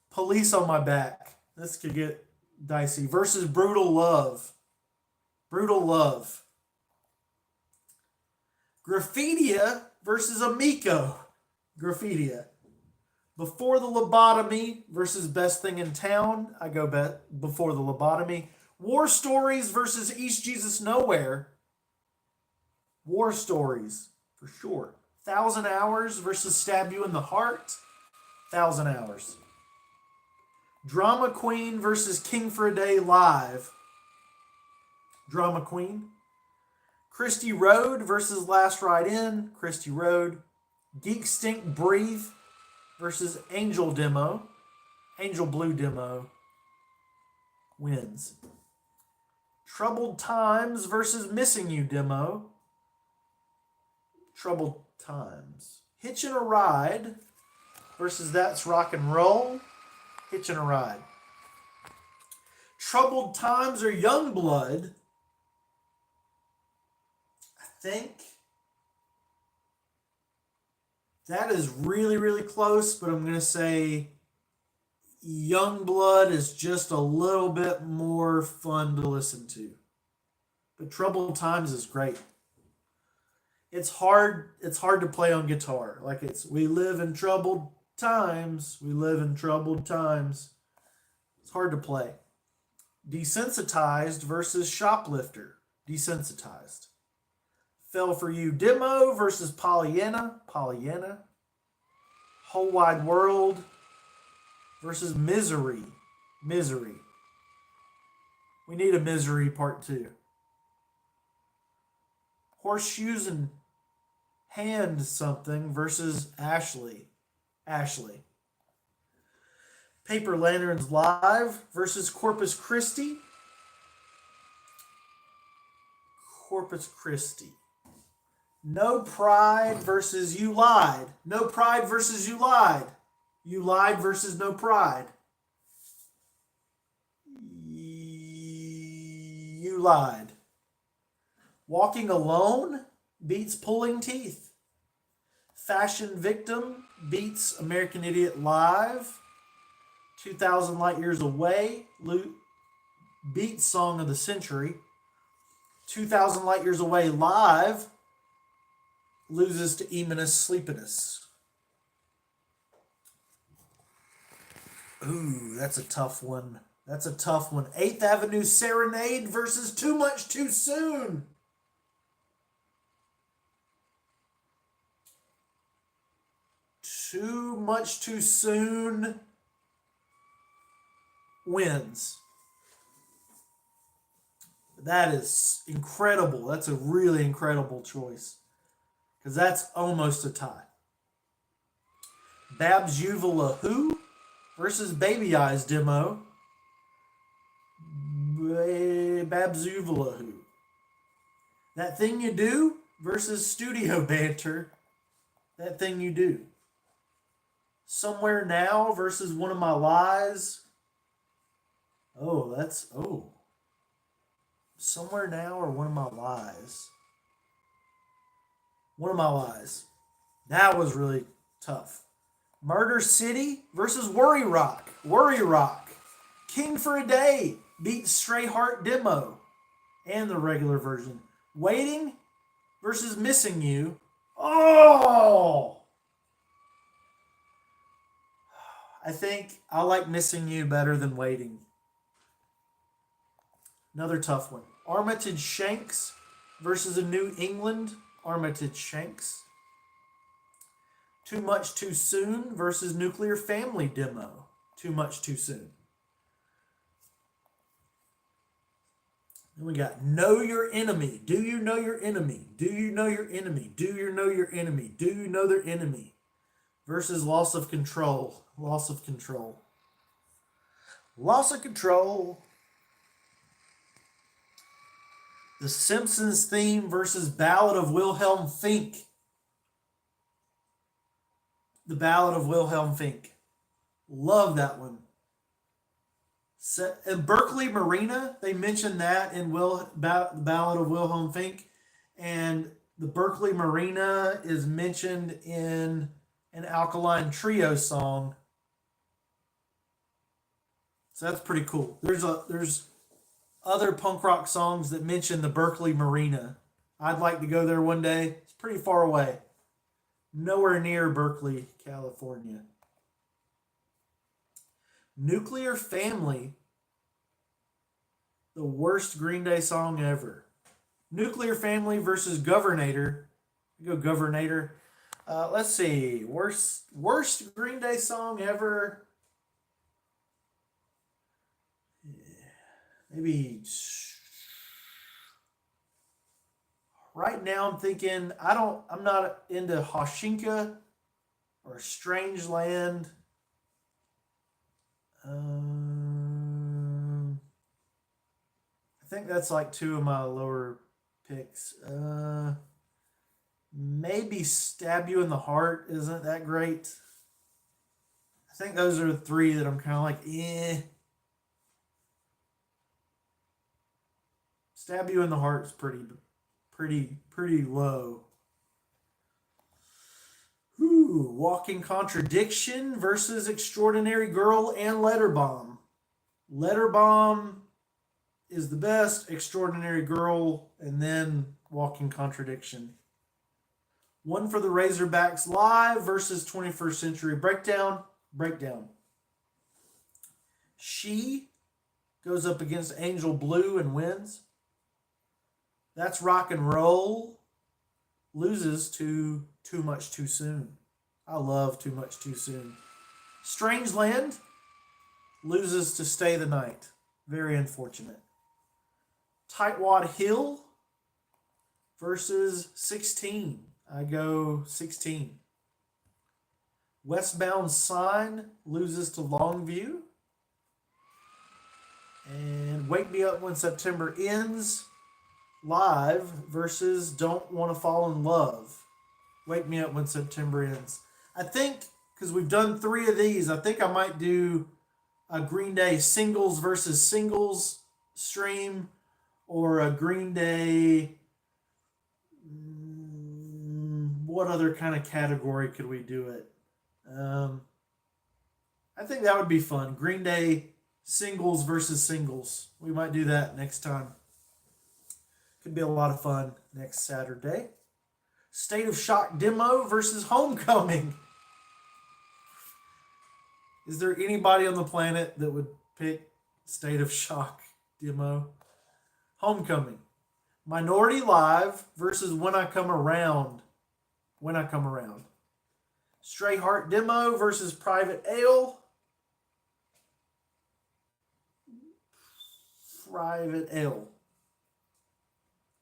Police on My Back. This could get dicey. Versus Brutal Love. Brutal Love. Graffitia versus Amico. Graffitia. Before the Lobotomy versus Best Thing in Town. I go Before the Lobotomy. War Stories versus East Jesus Nowhere. War Stories, for sure. 1,000 Hours versus Stab You in the Heart. 1,000 Hours. Drama Queen versus King for a Day Live. Drama Queen. Christy Road versus Last Ride In. Christy Road. Geek Stink Breathe versus Angel Demo. Angel Blue Demo wins. Troubled Times versus Missing You Demo. Troubled Times. Hitchin' a Ride versus That's Rock and Roll. Hitchin' a Ride. Troubled Times or Youngblood. I think that is really, really close, but I'm going to say Youngblood is just a little bit more fun to listen to. But Troubled Times is great. It's hard to play on guitar. Like we live in troubled times. We live in troubled times. It's hard to play. Desensitized versus Shoplifter. Desensitized. Fell for You Demo versus Pollyanna. Pollyanna. Whole Wide World versus Misery. Misery. We need a Misery Part 2. Horseshoes and Hand Something versus Ashley. Ashley. Paper Lanterns Live versus Corpus Christi. Corpus Christi. No Pride versus You Lied. No Pride versus You Lied. You Lied versus No Pride. You Lied. Walking Alone beats Pulling Teeth. Fashion Victim beats American Idiot Live. 2,000 Light Years Away beats Song of the Century. 2,000 Light Years Away Live loses to Eminus Sleepiness. Ooh, that's a tough one. That's a tough one. 8th Avenue Serenade versus Too Much Too Soon. Too Much Too Soon wins. That is incredible. That's a really incredible choice. Because that's almost a tie. Babs Uvula Who versus Baby Eyes Demo. Babzoovalahoo. That Thing You Do versus Studio Banter. That Thing You Do. Somewhere Now versus One of My Lies. Somewhere Now or One of My Lies. One of My Lies. That was really tough. Murder City versus Worry Rock. Worry Rock. King for a Day beats Stray Heart Demo and the regular version. Waiting versus Missing You. Oh! I think I like Missing You better than Waiting. Another tough one. Armitage Shanks versus a New England Armitage Shanks. Too Much Too Soon versus Nuclear Family Demo. Too Much Too Soon. Then we got Know Your Enemy. Do you know your enemy? Do you know your enemy? Do you know your enemy? Do you know their enemy? Versus Loss of Control. Loss of Control. Loss of Control. The Simpsons Theme versus Ballad of Wilhelm Fink. The Ballad of Wilhelm Fink. Love that one. And Berkeley Marina, they mentioned that in the Ballad of Wilhelm Fink. And the Berkeley Marina is mentioned in an Alkaline Trio song. So that's pretty cool. There's other punk rock songs that mention the Berkeley Marina. I'd like to go there one day. It's pretty far away. Nowhere near Berkeley, California. Nuclear Family. The worst Green Day song ever. Nuclear Family versus Governator. Go Governator. Let's see. Worst Green Day song ever. Maybe right now I'm thinking I'm not into Hoshinka or Strange Land. I think that's like two of my lower picks. Maybe Stab You in the Heart isn't that great. I think those are the three that I'm kind of like, eh. Stab You in the Heart is pretty low. Walking Contradiction versus Extraordinary Girl and Letterbomb. Letterbomb is the best, Extraordinary Girl, and then Walking Contradiction. One for the Razorbacks Live versus 21st Century Breakdown. Breakdown. She goes up against Angel Blue and wins. That's Rock and Roll. Loses to Too Much Too Soon. I love Too Much Too Soon. Strangeland loses to Stay the Night. Very unfortunate. Tightwad Hill versus 16. I go 16. Westbound Sign loses to Longview. And Wake Me Up When September Ends live versus Don't Want to Fall in Love. Wake Me Up When September Ends. I think, because we've done 3 of these, I think I might do a Green Day singles versus singles stream, or a Green Day, what other kind of category could we do it? I think that would be fun. Green Day singles versus singles. We might do that next time. Could be a lot of fun next Saturday. State of Shock Demo versus Homecoming. Is there anybody on the planet that would pick State of Shock Demo? Homecoming. Minority Live versus When I Come Around. When I Come Around. Stray Heart Demo versus Private Ale. Private Ale.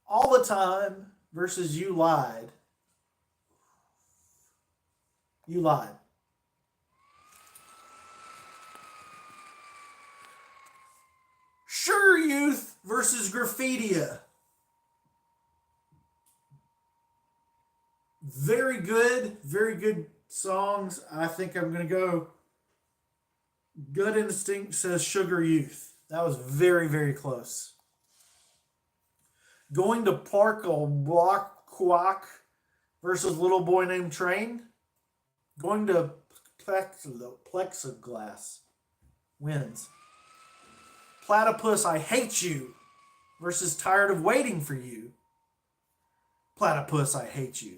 All the Time versus You Lied. You Lied. Sure Youth versus versus Graffitia. Very good songs. I think I'm going to go Gut Instinct says Sugar Youth. That was very close. Going to Park a Block Quack versus Little Boy Named Train. Going to Plexiglass wins. Platypus I Hate You versus Tired of Waiting for You. Platypus I Hate You.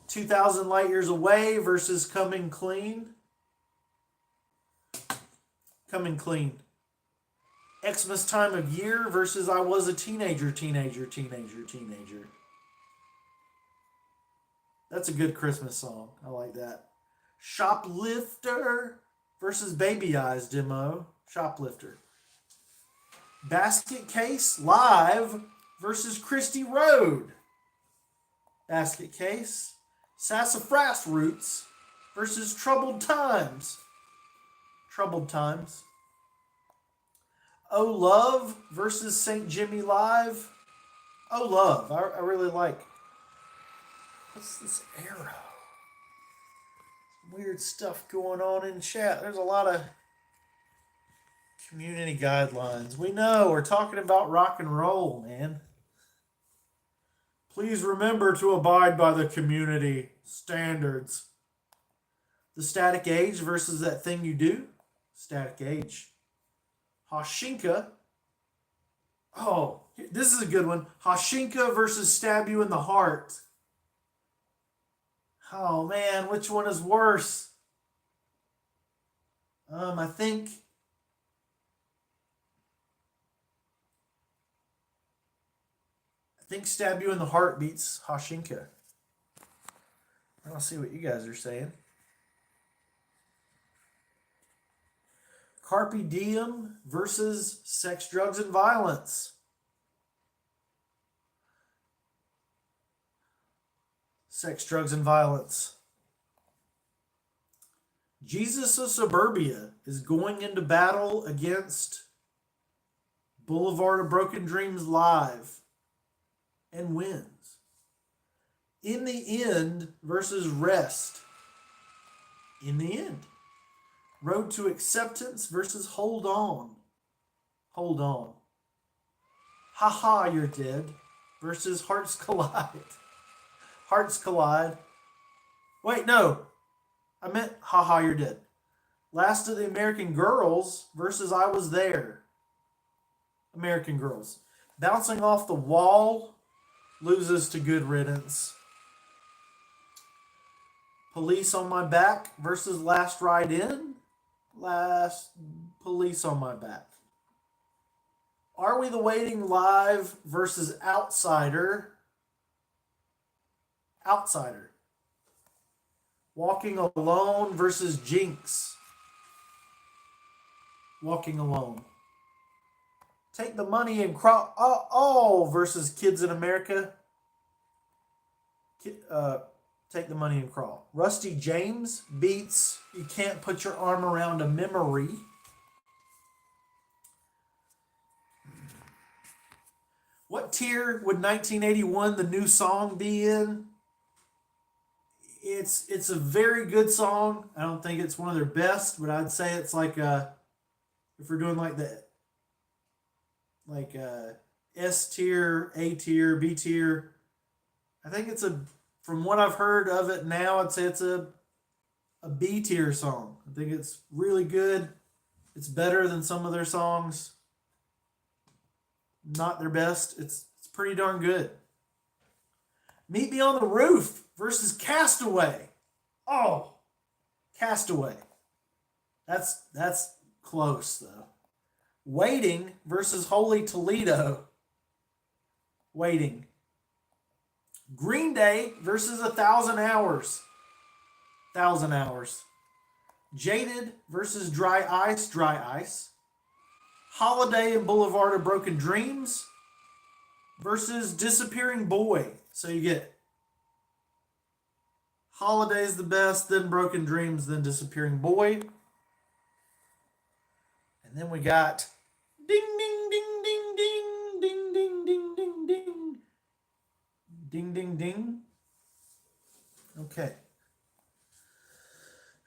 2,000 Light Years Away versus Coming Clean. Coming Clean. Xmas Time of Year versus I Was a Teenager. That's a good Christmas song. I like that. Shoplifter versus Baby Eyes demo. Shoplifter. Basket Case Live versus Christy Road. Basket Case. Sassafras Roots versus Troubled Times. Troubled Times. Oh Love versus St. Jimmy Live. Oh Love. I really like. What's this arrow? Weird stuff going on in chat. There's a lot of community guidelines. We know we're talking about rock and roll, man. Please remember to abide by the community standards. The Static Age versus That Thing You Do. Static Age. Hashinka. Oh, this is a good one. Hashinka versus Stab You in the Heart. Oh man, which one is worse? I think Stab You in the Heart beats Hashinka. I'll see what you guys are saying. Carpe Diem versus Sex, Drugs, and Violence. Sex, Drugs, and Violence. Jesus of Suburbia is going into battle against Boulevard of Broken Dreams live and wins. In the End versus Rest. In the End. Road to Acceptance versus Hold On. Hold On. Haha, You're Dead versus Hearts Collide. Hearts Collide. Wait, no. I meant Haha, You're Dead. Last of the American Girls versus I Was There. American Girls. Bouncing Off the Wall loses to Good Riddance. Police on My Back versus Last Ride In. Last Police on My Back. Are We the Waiting live versus Outsider. Outsider. Walking Alone versus Jinx. Walking Alone. Take the Money and Crawl. Oh, versus Kids in America. Take the Money and Crawl. Rusty James beats You Can't Put Your Arm Around a Memory. What tier would 1981 the new song be in? It's a very good song. I don't think it's one of their best, but I'd say it's like if we're doing like the S tier, A tier, B tier. I think from what I've heard of it now, I'd say it's a B tier song. I think it's really good. It's better than some of their songs. Not their best. It's pretty darn good. Meet Me on the Roof versus Castaway. Oh, Castaway. That's close though. Waiting versus Holy Toledo. Waiting. Green Day versus 1,000 Hours. 1,000 Hours. Jaded versus Dry Ice. Dry Ice. Holiday and Boulevard of Broken Dreams versus Disappearing Boy. So you get Holiday's the best, then Broken Dreams, then Disappearing Boy. And then we got ding, ding, ding, ding. Ding, ding, ding. Okay.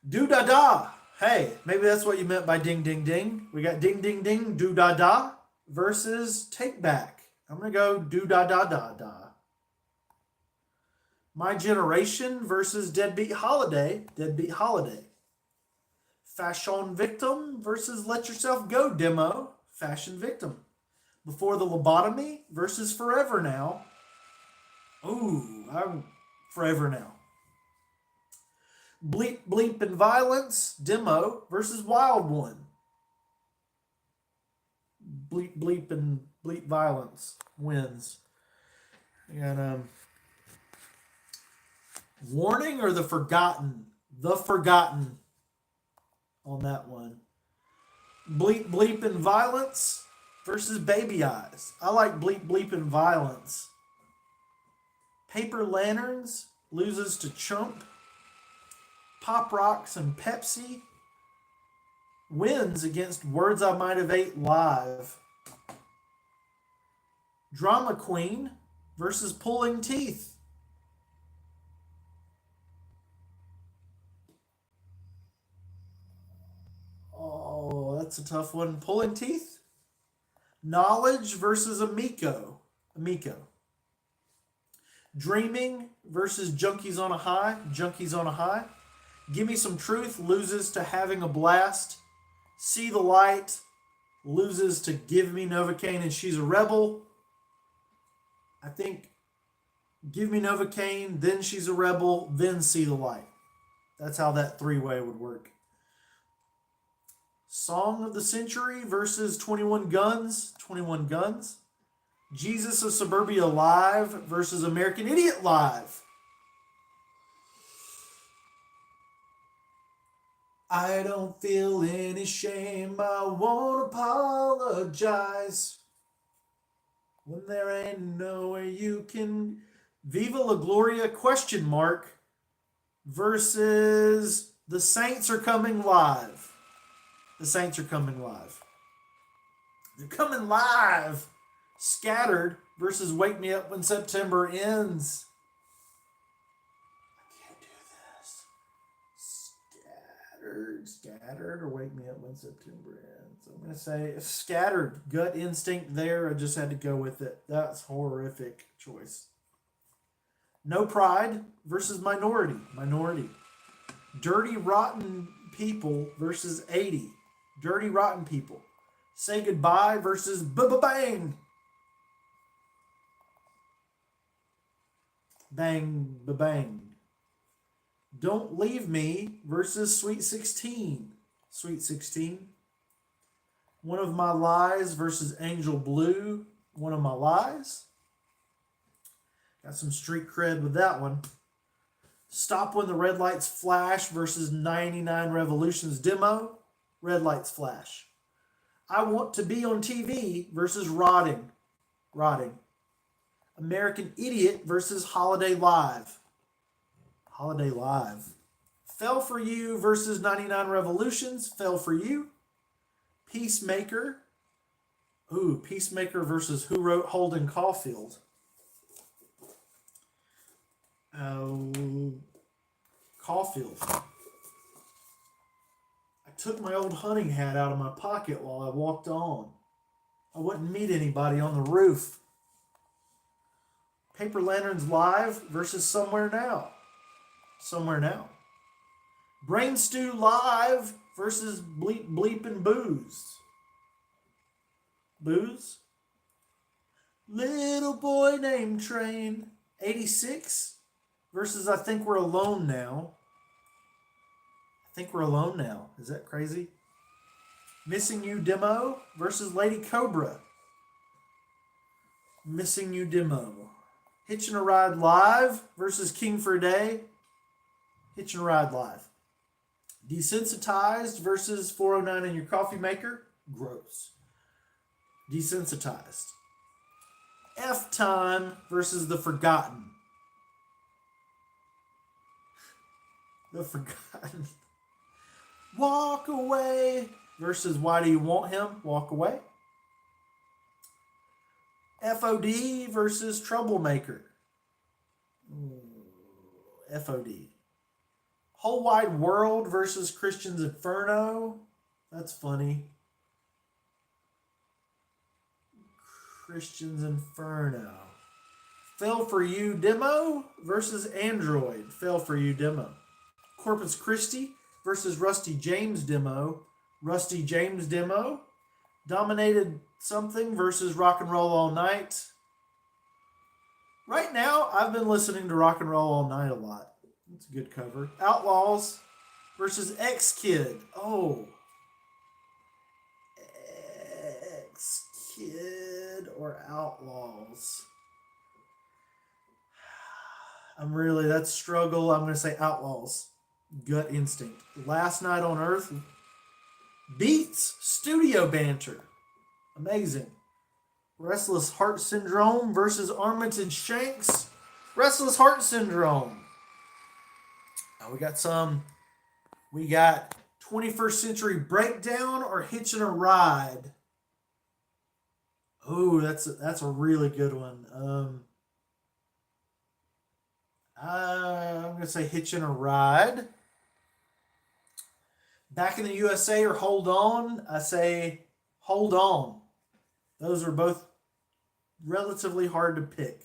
Do da da. Hey, maybe that's what you meant by ding, ding, ding. We got ding, ding, ding, do da da versus take back. I'm going to go do da da da da. My Generation versus Deadbeat Holiday. Deadbeat Holiday. Fashion Victim versus Let Yourself Go demo. Fashion Victim. Before the Lobotomy versus Forever Now. Ooh, I'm Forever Now. Bleep Bleep and Violence demo versus Wild One. Bleep Bleep and Bleep Violence wins. And Warning or The Forgotten? The Forgotten on that one. Bleep Bleep and Violence versus Baby Eyes. I like Bleep Bleep and Violence. Paper Lanterns loses to Chump. Pop Rocks and Pepsi wins against Words I Might Have Ate Live. Drama Queen versus Pulling Teeth. Oh, that's a tough one. Pulling Teeth. Knowledge versus Amico. Dreaming versus Junkies on a High. Junkies on a High. Give Me Some Truth loses to Having a Blast. See the Light loses to Give Me Novocaine and She's a Rebel. I think Give Me Novocaine, then She's a Rebel, then See the Light. That's how that three-way would work. Song of the Century versus 21 Guns. 21 Guns. Jesus of Suburbia Live versus American Idiot Live. I don't feel any shame, I won't apologize. When there ain't nowhere you can... Viva La Gloria question mark versus The Saints Are Coming Live. The Saints Are Coming Live. They're coming live. Scattered versus Wake Me Up When September Ends. Scattered or Wake Me Up When September Ends. I'm going to say Scattered. Gut instinct there. I just had to go with it. That's horrific choice. No Pride versus Minority. Dirty Rotten People versus 80. Dirty Rotten People. Say Goodbye versus Bang. Bang, ba-bang. Don't Leave Me versus Sweet 16. Sweet 16. One of My Lies versus Angel Blue. One of My Lies. Got some street cred with that one. Stop When the Red Lights Flash versus 99 Revolutions demo. Red Lights Flash. I Want to Be on TV versus Rotting. American Idiot versus Holiday Live. Fell for You versus 99 Revolutions. Fell for You. Peacemaker. Peacemaker versus Who Wrote Holden Caulfield. Caulfield. I took my old hunting hat out of my pocket while I walked on. I wouldn't meet anybody on the roof. Paper Lanterns Live versus Somewhere Now. Brain Stew Live versus Bleep Bleep and Booze. Little Boy Named Train. 86 versus I Think We're Alone Now. Is that crazy? Missing You demo versus Lady Cobra. Missing You demo. Hitchin' a Ride Live versus King for a Day. Hitchin' a Ride Live. Desensitized versus 409 in Your Coffee Maker. Gross. Desensitized. F Time versus The Forgotten. Walk Away versus Why Do You Want Him? Walk Away. FOD versus Troublemaker. FOD. Whole Wide World versus Christian's Inferno. That's funny. Christian's Inferno. Fell for You demo versus Android. Fell for You demo. Corpus Christi versus Rusty James demo. Rusty James demo. Dominated Something versus Rock and Roll All Night. Right now, I've been listening to Rock and Roll All Night a lot. It's a good cover. Outlaws versus X-Kid. Oh. X-Kid or Outlaws? That's struggle. I'm going to say Outlaws. Gut instinct. Last Night on Earth beats Studio Banter. Amazing. Restless Heart Syndrome versus Armington Shanks. Restless Heart Syndrome. We got 21st Century Breakdown or Hitching a Ride. Oh, that's a really good one. I'm going to say Hitching a Ride. Back in the USA or Hold On. I say Hold On. Those are both relatively hard to pick.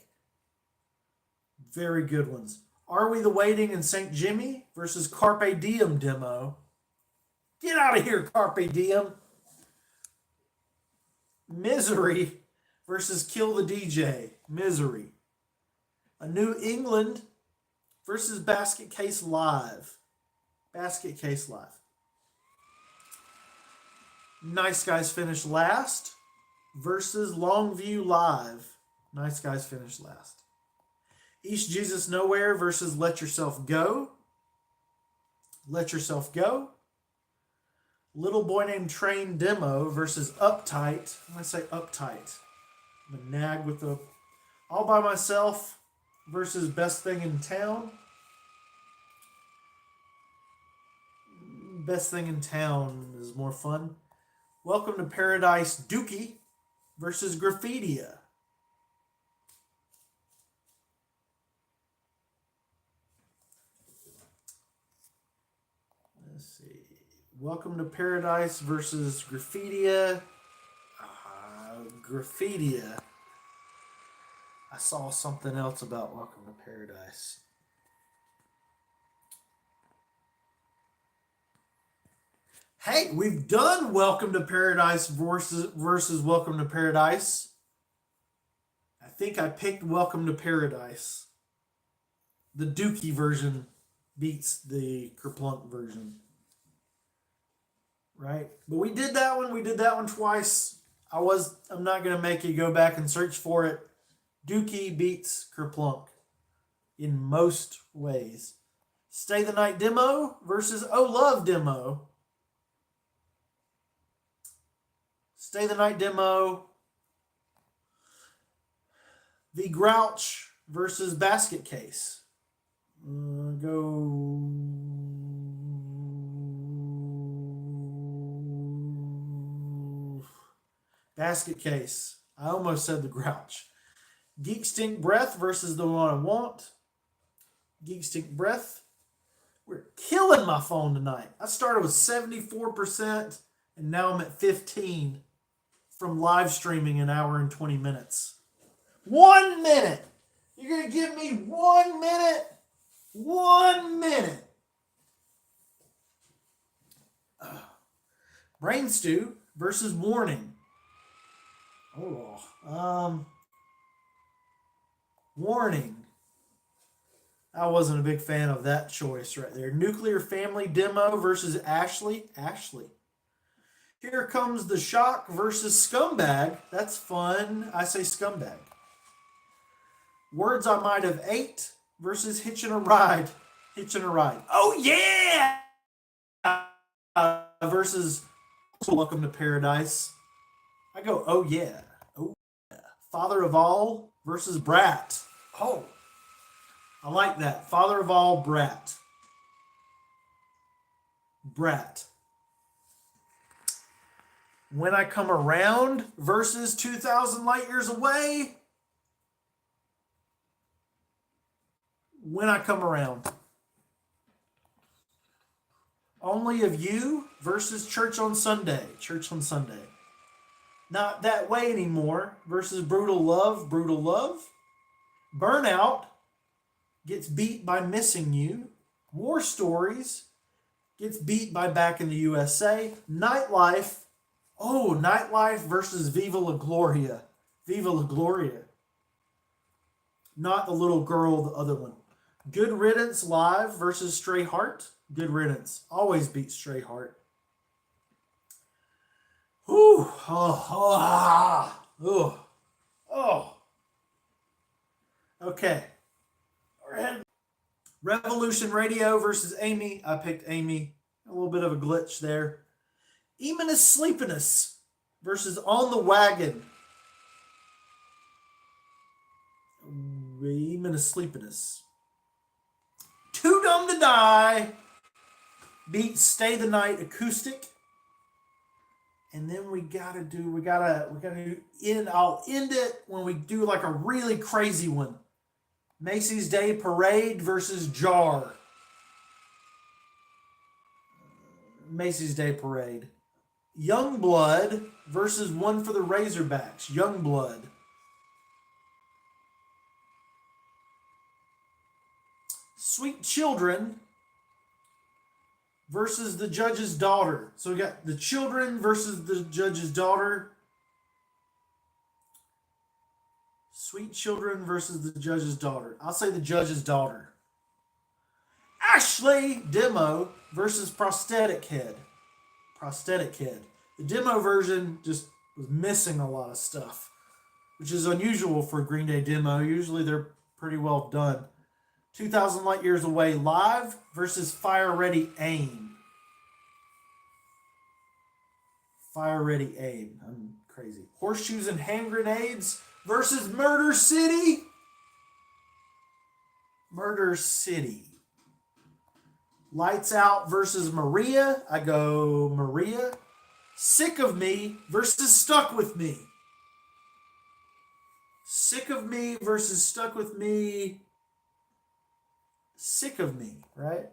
Very good ones. Are We the Waiting in St. Jimmy versus Carpe Diem demo. Get out of here, Carpe Diem. Misery versus Kill the DJ. Misery. A New England versus Basket Case Live. Basket Case Live. Nice Guys Finish Last versus Longview Live. Nice Guys Finish Last. East Jesus Nowhere versus Let Yourself Go. Let Yourself Go. Little Boy Named Train demo versus Uptight. I'm going to say Uptight. I'm going to nag with the All By Myself versus Best Thing in Town. Best Thing in Town is more fun. Welcome to Paradise Dookie versus Graffitia. Let's see. Welcome to Paradise versus Graffitia. Graffitia. I saw something else about Welcome to Paradise. Hey, we've done Welcome to Paradise versus Welcome to Paradise. I think I picked Welcome to Paradise. The Dookie version beats the Kerplunk version. Right? But we did that one. We did that one twice. I'm not going to make you go back and search for it. Dookie beats Kerplunk in most ways. Stay the Night demo versus Oh Love demo. Stay the Night demo. The Grouch versus Basket Case. Go. Basket Case. I almost said the Grouch. Geek Stink Breath versus The One I Want. Geek Stink Breath. We're killing my phone tonight. I started with 74% and now I'm at 15% from live streaming an hour and 20 minutes. 1 minute. You're going to give me 1 minute? 1 minute. Brain Stew versus Warning. Warning. I wasn't a big fan of that choice right there. Nuclear Family demo versus Ashley. Ashley. Here Comes the Shock versus Scumbag. That's fun. I say Scumbag. Words I Might Have Ate versus Hitching a Ride. Hitching a Ride. Oh, yeah! Versus Welcome to Paradise. I go, oh, yeah. Oh, yeah. Father of All versus Brat. Oh, I like that. Father of All, Brat. Brat. When I Come Around versus 2,000 Light Years Away. when I come around. Only of You versus Church on Sunday. Church on Sunday. Not That Way Anymore versus Brutal Love. Brutal Love. Burnout gets beat by Missing You. War Stories gets beat by Back in the USA. Nightlife. Oh, Nightlife versus Viva La Gloria. Viva La Gloria. Not the little girl, the other one. Good Riddance Live versus Stray Heart. Good Riddance. Always beat Stray Heart. Whew. Oh. Okay. Revolution Radio versus Amy. I picked Amy. A little bit of a glitch there. Eminous Sleepiness versus On the Wagon. Eminous Sleepiness. Too Dumb to Die beats Stay the Night Acoustic. And then we gotta end. I'll end it when we do like a really crazy one. Macy's Day Parade versus Jar. Macy's Day Parade. Youngblood versus One for the Razorbacks. Youngblood. Sweet Children versus The Judge's Daughter. So we got The Children versus The Judge's Daughter. Sweet Children versus The Judge's Daughter. I'll say The Judge's Daughter. Ashley Demo versus Prosthetic Head. Prosthetic Head. The demo version just was missing a lot of stuff, which is unusual for a Green Day demo. Usually they're pretty well done. 2,000 Light Years Away Live versus Fire Ready Aim. Fire Ready Aim. I'm crazy. Horseshoes and Hand Grenades versus Murder City. Murder City. Lights Out versus Maria. I go Maria. Sick of Me versus Stuck with Me. Sick of Me versus Stuck with Me. Sick of Me, right?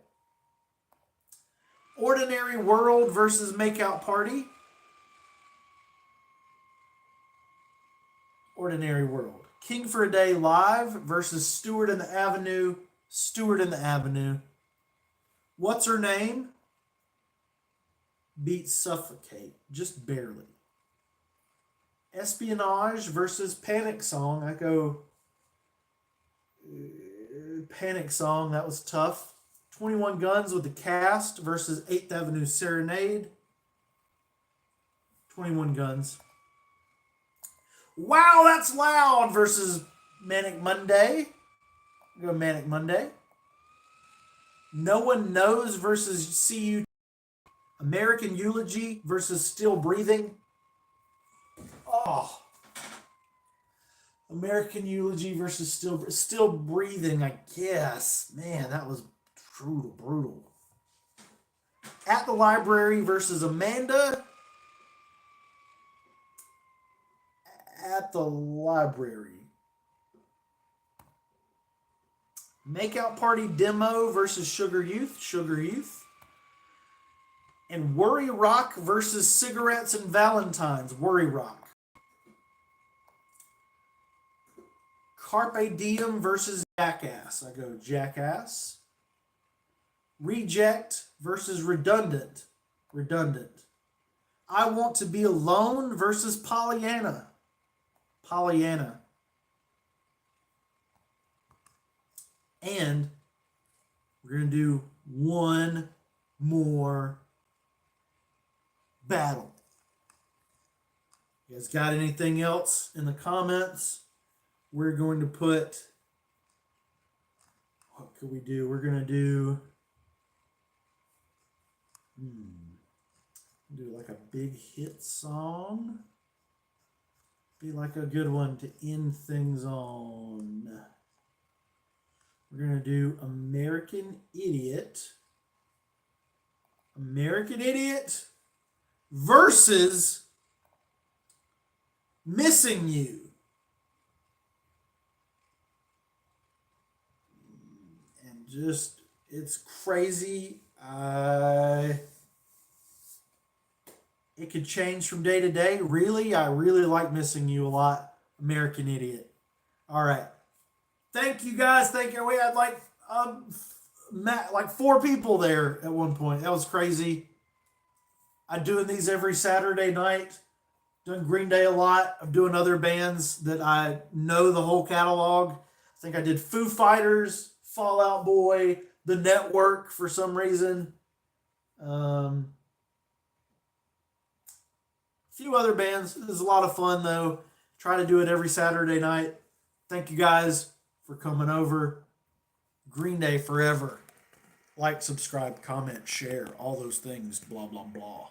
Ordinary World versus Makeout Party. Ordinary World. King for a Day Live versus Stewart in the Avenue. Stewart in the Avenue. What's Her Name beats Suffocate, just barely. Espionage versus Panic Song. I go Panic Song. That was tough. 21 Guns with the Cast versus 8th Avenue Serenade. 21 Guns. Wow, That's Loud versus Manic Monday. I go Manic Monday. No One Knows versus See You. American Eulogy versus Still Breathing. Oh. American Eulogy versus Still Breathing, I guess. Man, that was brutal. At the Library versus Amanda. At the Library. Makeout Party Demo versus Sugar Youth. Sugar Youth. And Worry Rock versus Cigarettes and Valentines. Worry Rock. Carpe Diem versus Jackass. I go Jackass. Reject versus Redundant. Redundant. I Want to Be Alone versus Pollyanna. Pollyanna. And we're going to do one more battle. You guys got anything else in the comments? We're going to put, what could we do? We're going to do like a big hit song. Be like a good one to end things on. We're going to do American Idiot. American Idiot versus Missing You. Just, it's crazy. It could change from day to day. Really, I really like missing you a lot, American Idiot. All right. Thank you guys. Thank you. We had like 4 people there at one point. That was crazy. I'm doing these every Saturday night. Done Green Day a lot. I'm doing other bands that I know the whole catalog. I think I did Foo Fighters, Fall Out Boy, The Network for some reason. A few other bands. It was a lot of fun though. Try to do it every Saturday night. Thank you guys for coming over. Green Day forever. Like, subscribe, comment, share, all those things. Blah blah blah.